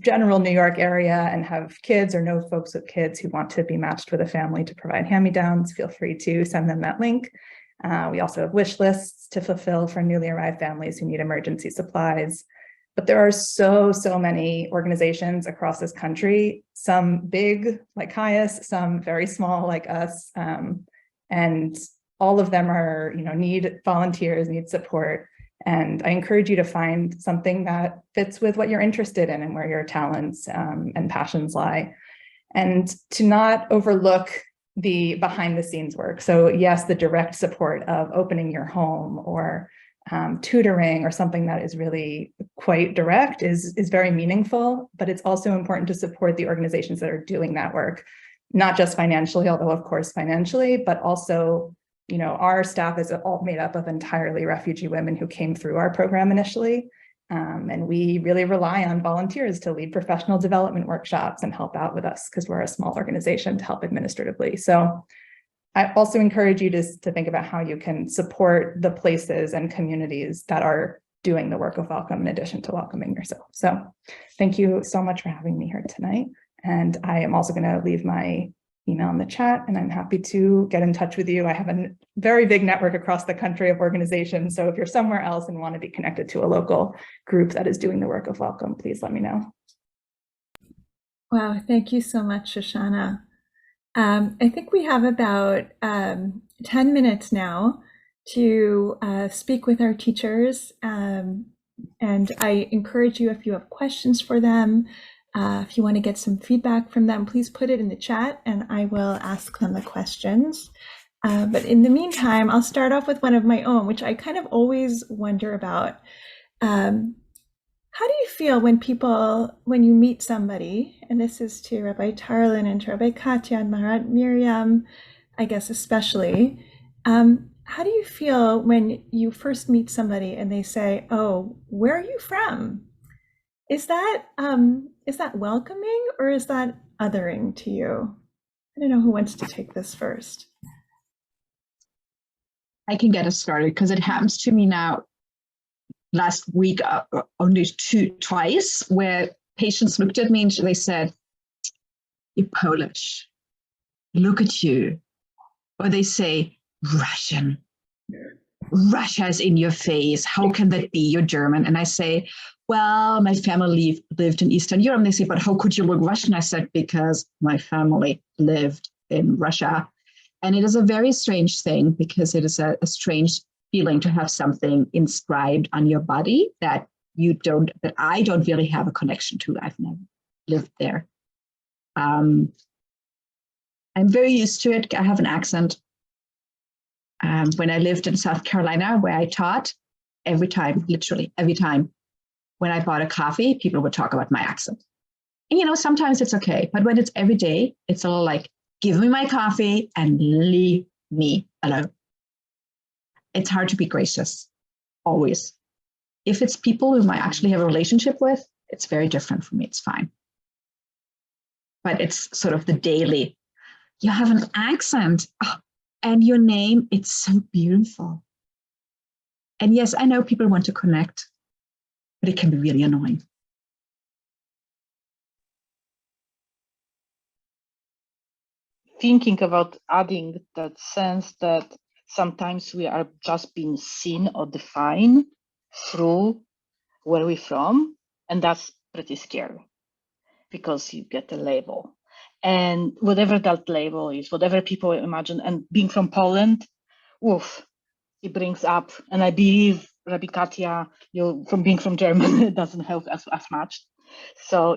general New York area and have kids, or know folks with kids who want to be matched with a family to provide hand-me-downs, feel free to send them that link. We also have wish lists to fulfill for newly arrived families who need emergency supplies. But there are so many organizations across this country, some big like HIAS, some very small like us, and all of them are, need volunteers, need support. And I encourage you to find something that fits with what you're interested in and where your talents and passions lie, and to not overlook the behind the scenes work. So yes, the direct support of opening your home, or tutoring, or something that is really quite direct is very meaningful, but it's also important to support the organizations that are doing that work, not just financially, although of course financially, but also, our staff is all made up of entirely refugee women who came through our program initially. And we really rely on volunteers to lead professional development workshops and help out with us, because we're a small organization, to help administratively. So I also encourage you to think about how you can support the places and communities that are doing the work of welcome, in addition to welcoming yourself. So thank you so much for having me here tonight. And I am also going to leave my email in the chat, and I'm happy to get in touch with you. I have a very big network across the country of organizations. So if you're somewhere else and want to be connected to a local group that is doing the work of welcome, please let me know. Wow, thank you so much, Shoshana. I think we have about 10 minutes now to speak with our teachers And I encourage you, if you have questions for them, if you want to get some feedback from them, please put it in the chat and I will ask them the questions. But in the meantime, I'll start off with one of my own, which I kind of always wonder about. How do you feel when you meet somebody, and this is to Rabbi Tarlan and to Rabbi Katja and Maharat Miriam, I guess especially, how do you feel when you first meet somebody and they say, "Oh, where are you from?" Is that welcoming or is that othering to you? I don't know who wants to take this first. I can get us started because it happens to me now. Last week, only twice, where patients looked at me and they said, "You're Polish. Look at you." Or they say, "Russian. Russia is in your face. How can that be? You're German." And I say, "Well, my family lived in Eastern Europe." And they say, "But how could you look Russian?" I said, "Because my family lived in Russia." And it is a very strange thing because it is a strange feeling to have something inscribed on your body that I don't really have a connection to. I've never lived there. I'm very used to it. I have an accent. When I lived in South Carolina, where I taught, every time, literally every time, when I bought a coffee, people would talk about my accent. And sometimes it's okay, but when it's every day, it's a little like, give me my coffee and leave me alone. It's hard to be gracious, always. If it's people whom I actually have a relationship with, it's very different for me. It's fine. But it's sort of the daily, you have an accent, oh, and your name, it's so beautiful. And yes, I know people want to connect, but it can be really annoying. Thinking about adding that sense that sometimes we are just being seen or defined through where we're from, and that's pretty scary because you get a label. And whatever that label is, whatever people imagine, and being from Poland, woof, it brings up, and I believe, Rabbi Katja, from being from Germany, it doesn't help as much. So,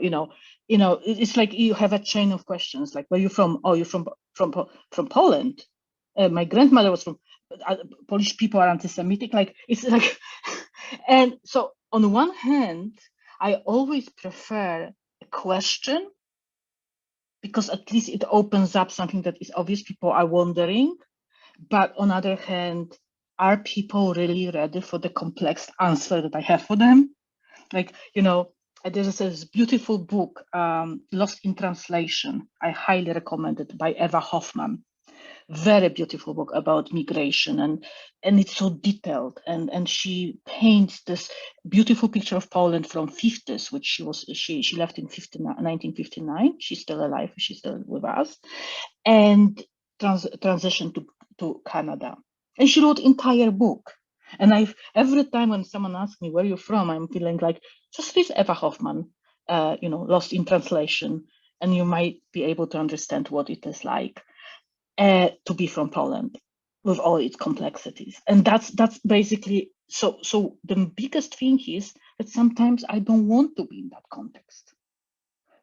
it's like you have a chain of questions, like, where are you from? Oh, you're from Poland. My grandmother was from, Polish people are anti-Semitic. Like, it's like, and so on one hand, I always prefer a question because at least it opens up something that is obvious. People are wondering, but on the other hand, are people really ready for the complex answer that I have for them? Like, there's this beautiful book, Lost in Translation. I highly recommend it, by Eva Hoffman. Very beautiful book about migration, and it's so detailed, and she paints this beautiful picture of Poland from 50s, which she left in 1959. She's still alive, she's still with us, and transitioned to Canada. And she wrote entire book. And every time when someone asks me, where you're from, I'm feeling like, just read Eva Hoffman, Lost in Translation, and you might be able to understand what it is like to be from Poland with all its complexities. And that's basically, so the biggest thing is that sometimes I don't want to be in that context.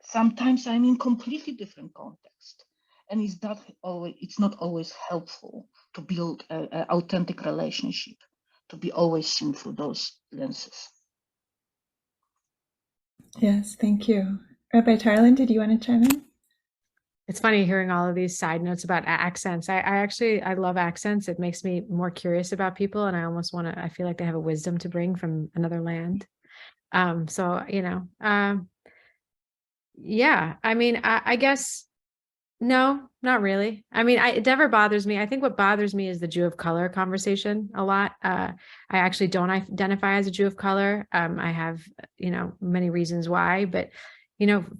Sometimes I'm in completely different context. And it's not always helpful to build an authentic relationship, to be always seen through those lenses. Yes, thank you. Rabbi Tarlan, did you want to chime in? It's funny hearing all of these side notes about accents. I love accents. It makes me more curious about people, and I feel like they have a wisdom to bring from another land. Yeah, I mean, I guess, no, not really. I mean, it never bothers me. I think what bothers me is the Jew of color conversation a lot. I actually don't identify as a Jew of color. I have, many reasons why, but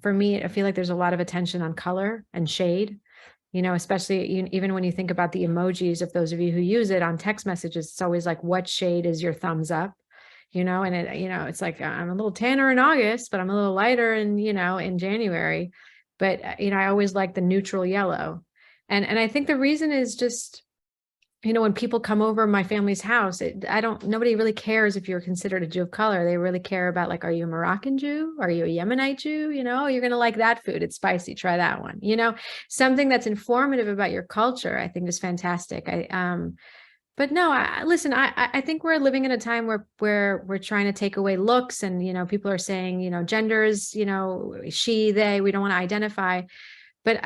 for me, I feel like there's a lot of attention on color and shade, especially even when you think about the emojis of those of you who use it on text messages, it's always like, what shade is your thumbs up? And it's like, I'm a little tanner in August, but I'm a little lighter in January. But, I always like the neutral yellow. And I think the reason is just, you know, when people come over my family's house, nobody really cares if you're considered a Jew of color. They really care about, like, are you a Moroccan Jew? Are you a Yemenite Jew? You know, you're going to like that food. It's spicy. Try that one. You know, something that's informative about your culture, I think is fantastic. But no, listen, I think we're living in a time where we're trying to take away looks, and, you know, people are saying, you know, genders, you know, she, they, we don't want to identify, but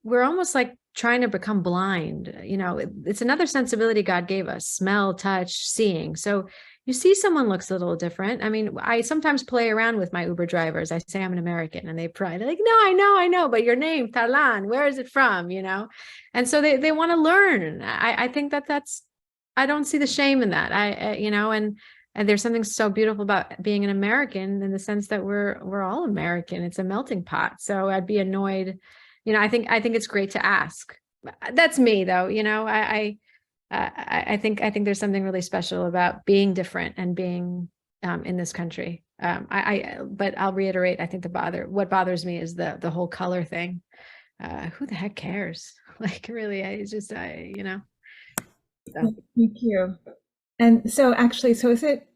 we're almost like trying to become blind. You know, it's another sensibility God gave us: smell, touch, seeing. So you see someone looks a little different. I mean, I sometimes play around with my Uber drivers. I say I'm an American, and they pride, like, no, I know, but your name, Tarlan, where is it from? You know? And so they want to learn. I think I don't see the shame in that. You know, and there's something so beautiful about being an American, in the sense that we're all American. It's a melting pot. So I'd be annoyed. You know, I think it's great to ask. That's me, though. You know, I think there's something really special about being different and being in this country. But I'll reiterate, I think what bothers me is the whole color thing. Who the heck cares? Like, really, you know. So. Thank you. And so actually, is it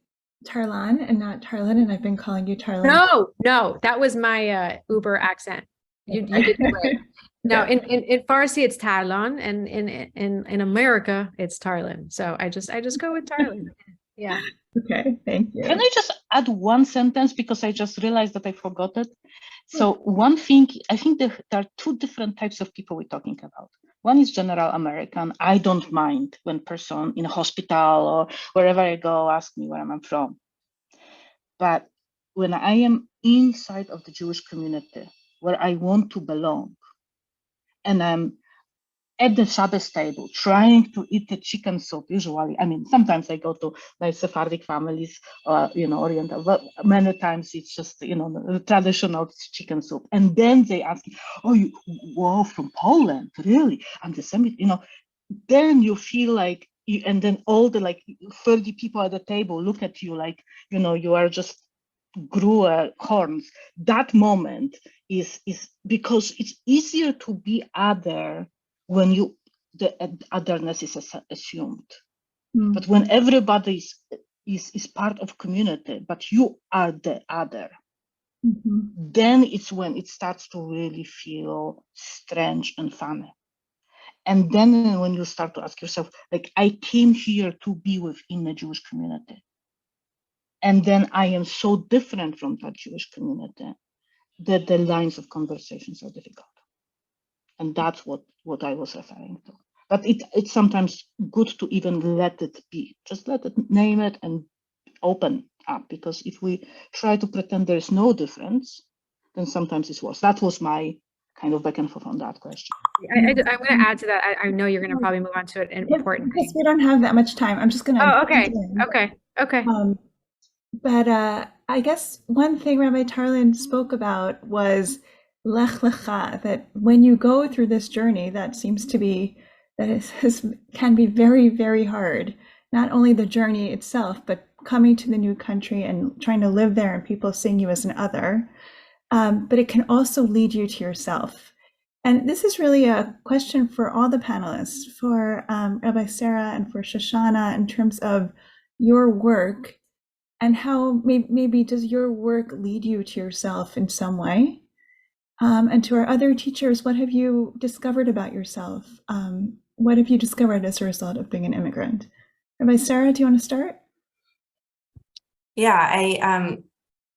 Tarlan and not Tarlan? And I've been calling you Tarlan. No, that was my Uber accent. You did great. No, in Farsi it's Tarlan, and in America it's Tarlan. So I just go with Tarlan. Yeah. Okay, thank you. Can I just add one sentence, because I just realized that I forgot it? So one thing, I think there are two different types of people we're talking about. One is general American. I don't mind when person in a hospital or wherever I go ask me where I'm from. But when I am inside of the Jewish community, where I want to belong, and I'm at the Shabbos table trying to eat the chicken soup, usually, I mean, sometimes I go to like Sephardic families or, you know, Oriental, but many times it's just, you know, the traditional chicken soup. And then they ask, oh, whoa, from Poland, really? I'm the same, you know. Then you feel like, and then all the like 30 people at the table look at you like, you know, you are just grew horns. That moment is because it's easier to be other when the otherness is assumed. But when everybody is part of community, but you are the other, then it's when it starts to really feel strange and funny. And then when you start to ask yourself, like, I came here to be within the Jewish community, and then I am so different from that Jewish community that the lines of conversations are difficult. And that's what I was referring to. But it's sometimes good to even let it be. Just let it, name it, and open up. Because if we try to pretend there is no difference, then sometimes it's worse. That was my kind of back and forth on that question. I'm going to add to that. I know you're going to probably move on to an important thing. Because we don't have that much time. I'm just going to. Oh, okay. But I guess one thing Rabbi Tarlan spoke about was Lech Lecha, that when you go through this journey, that seems to be, can be very, very hard. Not only the journey itself, but coming to the new country and trying to live there and people seeing you as an other. But it can also lead you to yourself. And this is really a question for all the panelists, for Rabbi Sarah and for Shoshana, in terms of your work. And how maybe does your work lead you to yourself in some way? And to our other teachers, what have you discovered about yourself? What have you discovered as a result of being an immigrant? Rabbi Sarah, do you want to start? Yeah,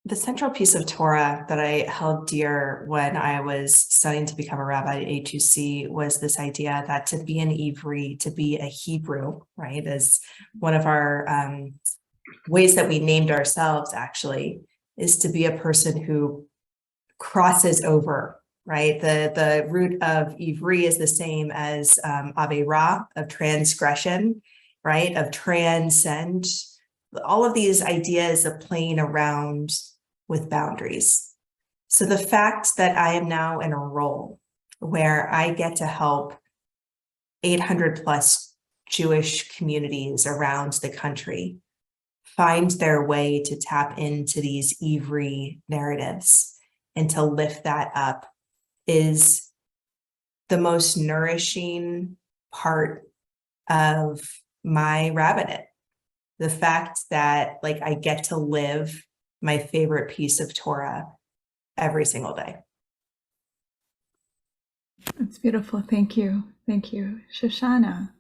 the central piece of Torah that I held dear when I was studying to become a rabbi at HUC was this idea that to be an Ivri, to be a Hebrew, right, is one of our ways that we named ourselves, actually, is to be a person who crosses over, right? The root of Ivri is the same as Avraham, of transgression, right? Of transcend. All of these ideas of playing around with boundaries. So the fact that I am now in a role where I get to help 800 plus Jewish communities around the country find their way to tap into these Ivri narratives and to lift that up is the most nourishing part of my rabbinate. The fact that like I get to live my favorite piece of Torah every single day. That's beautiful. Thank you. Thank you. Shoshana.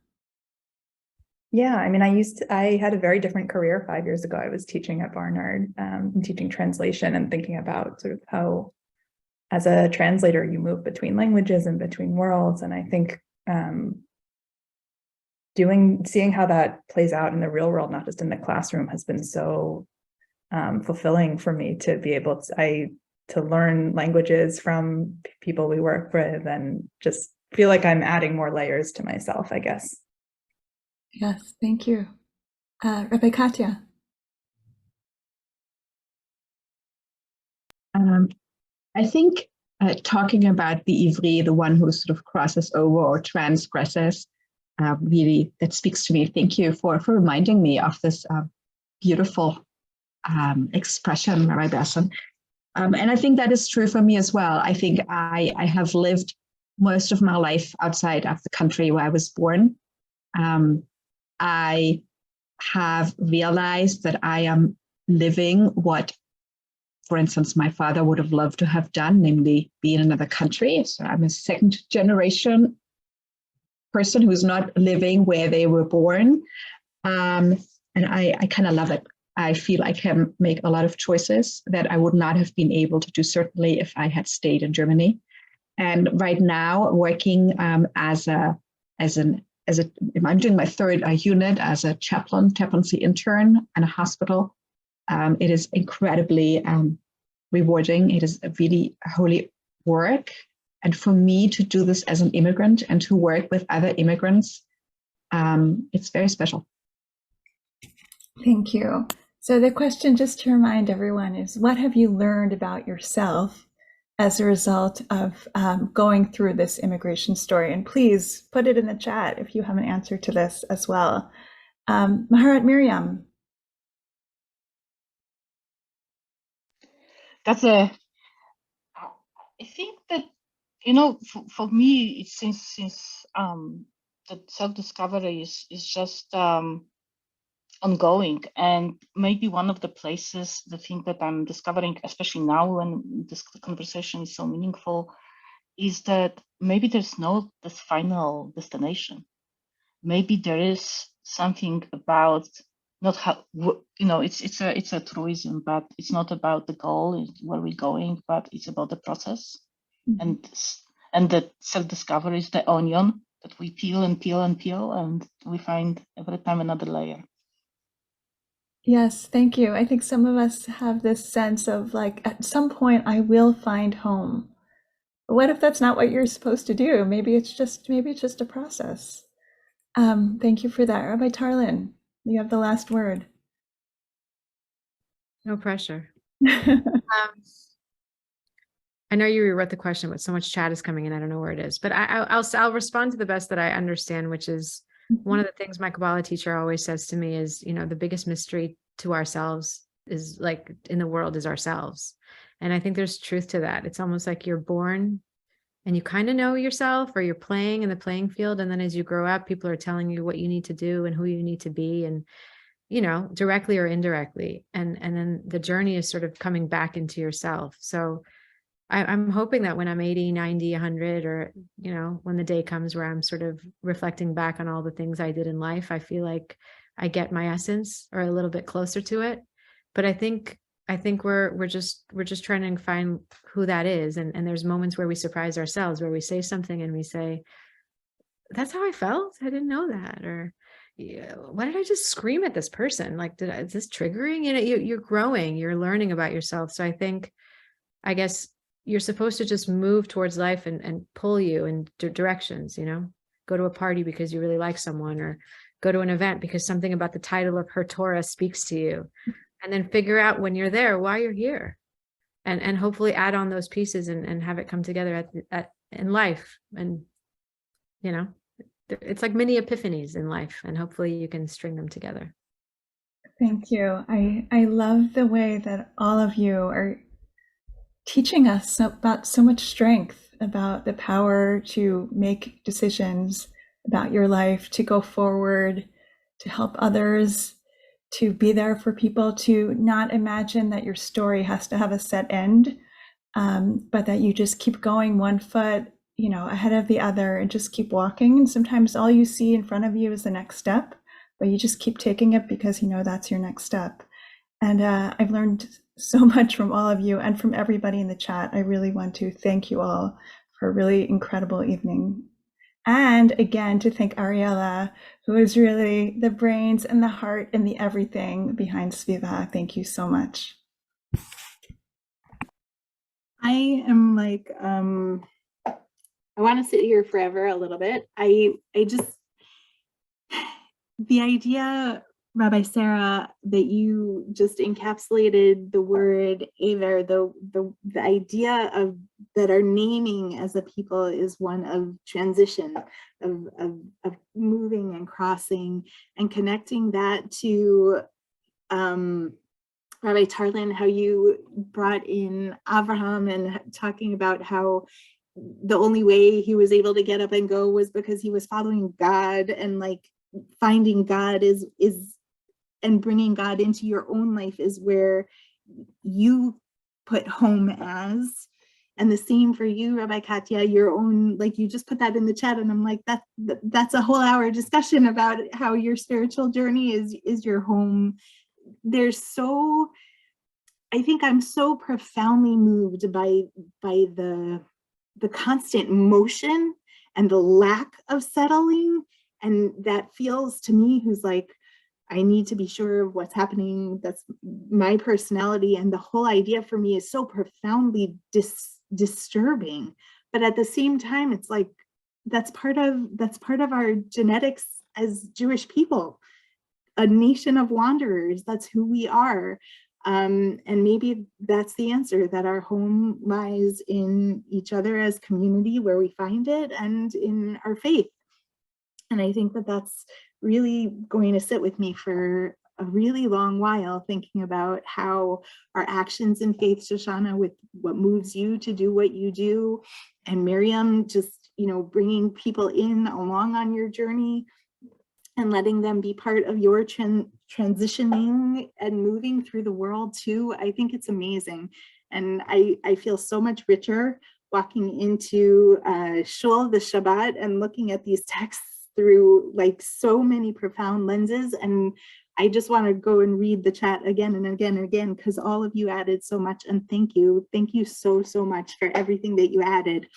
Yeah, I mean, I had a very different career 5 years ago. I was teaching at Barnard, and teaching translation and thinking about sort of how, as a translator, you move between languages and between worlds. And I think seeing how that plays out in the real world, not just in the classroom, has been so fulfilling for me to be able to learn languages from people we work with and just feel like I'm adding more layers to myself, I guess. Yes, thank you. Rabbi Katja. I think talking about the Ivri, the one who sort of crosses over or transgresses, really, that speaks to me. Thank you for reminding me of this beautiful expression, Rabbi Bassin. And I think that is true for me as well. I think I have lived most of my life outside of the country where I was born. I have realized that I am living what, for instance, my father would have loved to have done, namely be in another country. So I'm a second generation person who's not living where they were born. And I kind of love it. I feel I can make a lot of choices that I would not have been able to do, certainly if I had stayed in Germany. And right now, working I'm doing my third unit as a chaplaincy intern in a hospital. It is incredibly rewarding. It is a really holy work. And for me to do this as an immigrant and to work with other immigrants, it's very special. Thank you. So the question, just to remind everyone, is what have you learned about yourself as a result of going through this immigration story? And please put it in the chat if you have an answer to this as well. Maharat Miriam. I think that, for me, it's since the self-discovery is just ongoing, and maybe one of the places, the thing that I'm discovering, especially now when this conversation is so meaningful, is that maybe there's no this final destination. Maybe there is something about not how, it's a truism, but it's not about the goal, where we're going, but it's about the process. Mm-hmm. And the self-discovery is the onion that we peel and peel and peel, and we find every time another layer. Yes, thank you. I think some of us have this sense of like, at some point I will find home. But what if that's not what you're supposed to do? Maybe it's just a process. Thank you for that. Rabbi Tarlan, you have the last word. No pressure. I know you rewrote the question, but so much chat is coming in. I don't know where it is, but I'll respond to the best that I understand, which is one of the things my Kabbalah teacher always says to me is, the biggest mystery to ourselves is like in the world is ourselves. And I think there's truth to that. It's almost like you're born and you kind of know yourself, or you're playing in the playing field. And then as you grow up, people are telling you what you need to do and who you need to be, and, directly or indirectly. And then the journey is sort of coming back into yourself. So I'm hoping that when I'm 80, 90, 100, or, when the day comes where I'm sort of reflecting back on all the things I did in life, I feel like I get my essence or a little bit closer to it. But I think we're just trying to find who that is. And there's moments where we surprise ourselves, where we say something and we say, that's how I felt. I didn't know that. Or why did I just scream at this person? Like, is this triggering? You're growing, you're learning about yourself. So I guess you're supposed to just move towards life and pull you in directions, go to a party because you really like someone, or go to an event because something about the title of HerTorah speaks to you, and then figure out when you're there why you're here, and hopefully add on those pieces and have it come together in life. And, it's like mini epiphanies in life, and hopefully you can string them together. Thank you. I love the way that all of you are teaching us about so much strength, about the power to make decisions about your life, to go forward, to help others, to be there for people, to not imagine that your story has to have a set end, but that you just keep going one foot, ahead of the other, and just keep walking. And sometimes all you see in front of you is the next step, but you just keep taking it because that's your next step. And I've learned so much from all of you and from everybody in the chat. I really want to thank you all for a really incredible evening. And again, to thank Ariella, who is really the brains and the heart and the everything behind SVIVAH. Thank you so much. I am like, I want to sit here forever a little bit. I just, the idea, Rabbi Sarah, that you just encapsulated the word Aver, the idea of that our naming as a people is one of transition, of moving and crossing, and connecting that to Rabbi Tarlan, how you brought in Avraham and talking about how the only way he was able to get up and go was because he was following God, and like finding God is and bringing God into your own life is where you put home as. And the same for you, Rabbi Katja, your own, like you just put that in the chat, and I'm like, that's a whole hour discussion about how your spiritual journey is your home. I think I'm so profoundly moved by the constant motion and the lack of settling. And that feels to me, who's like, I need to be sure of what's happening. That's my personality. And the whole idea for me is so profoundly disturbing. But at the same time, it's like, that's part of our genetics as Jewish people, a nation of wanderers. That's who we are. And maybe that's the answer, that our home lies in each other as community where we find it, and in our faith. And I think that that's really going to sit with me for a really long while, thinking about how our actions in faith, Shoshana, with what moves you to do what you do, and Miriam, just, bringing people in along on your journey and letting them be part of your transitioning and moving through the world too. I think it's amazing. And I feel so much richer walking into Shul, the Shabbat, and looking at these texts through like so many profound lenses. And I just want to go and read the chat again and again and again, because all of you added so much. And thank you so much for everything that you added.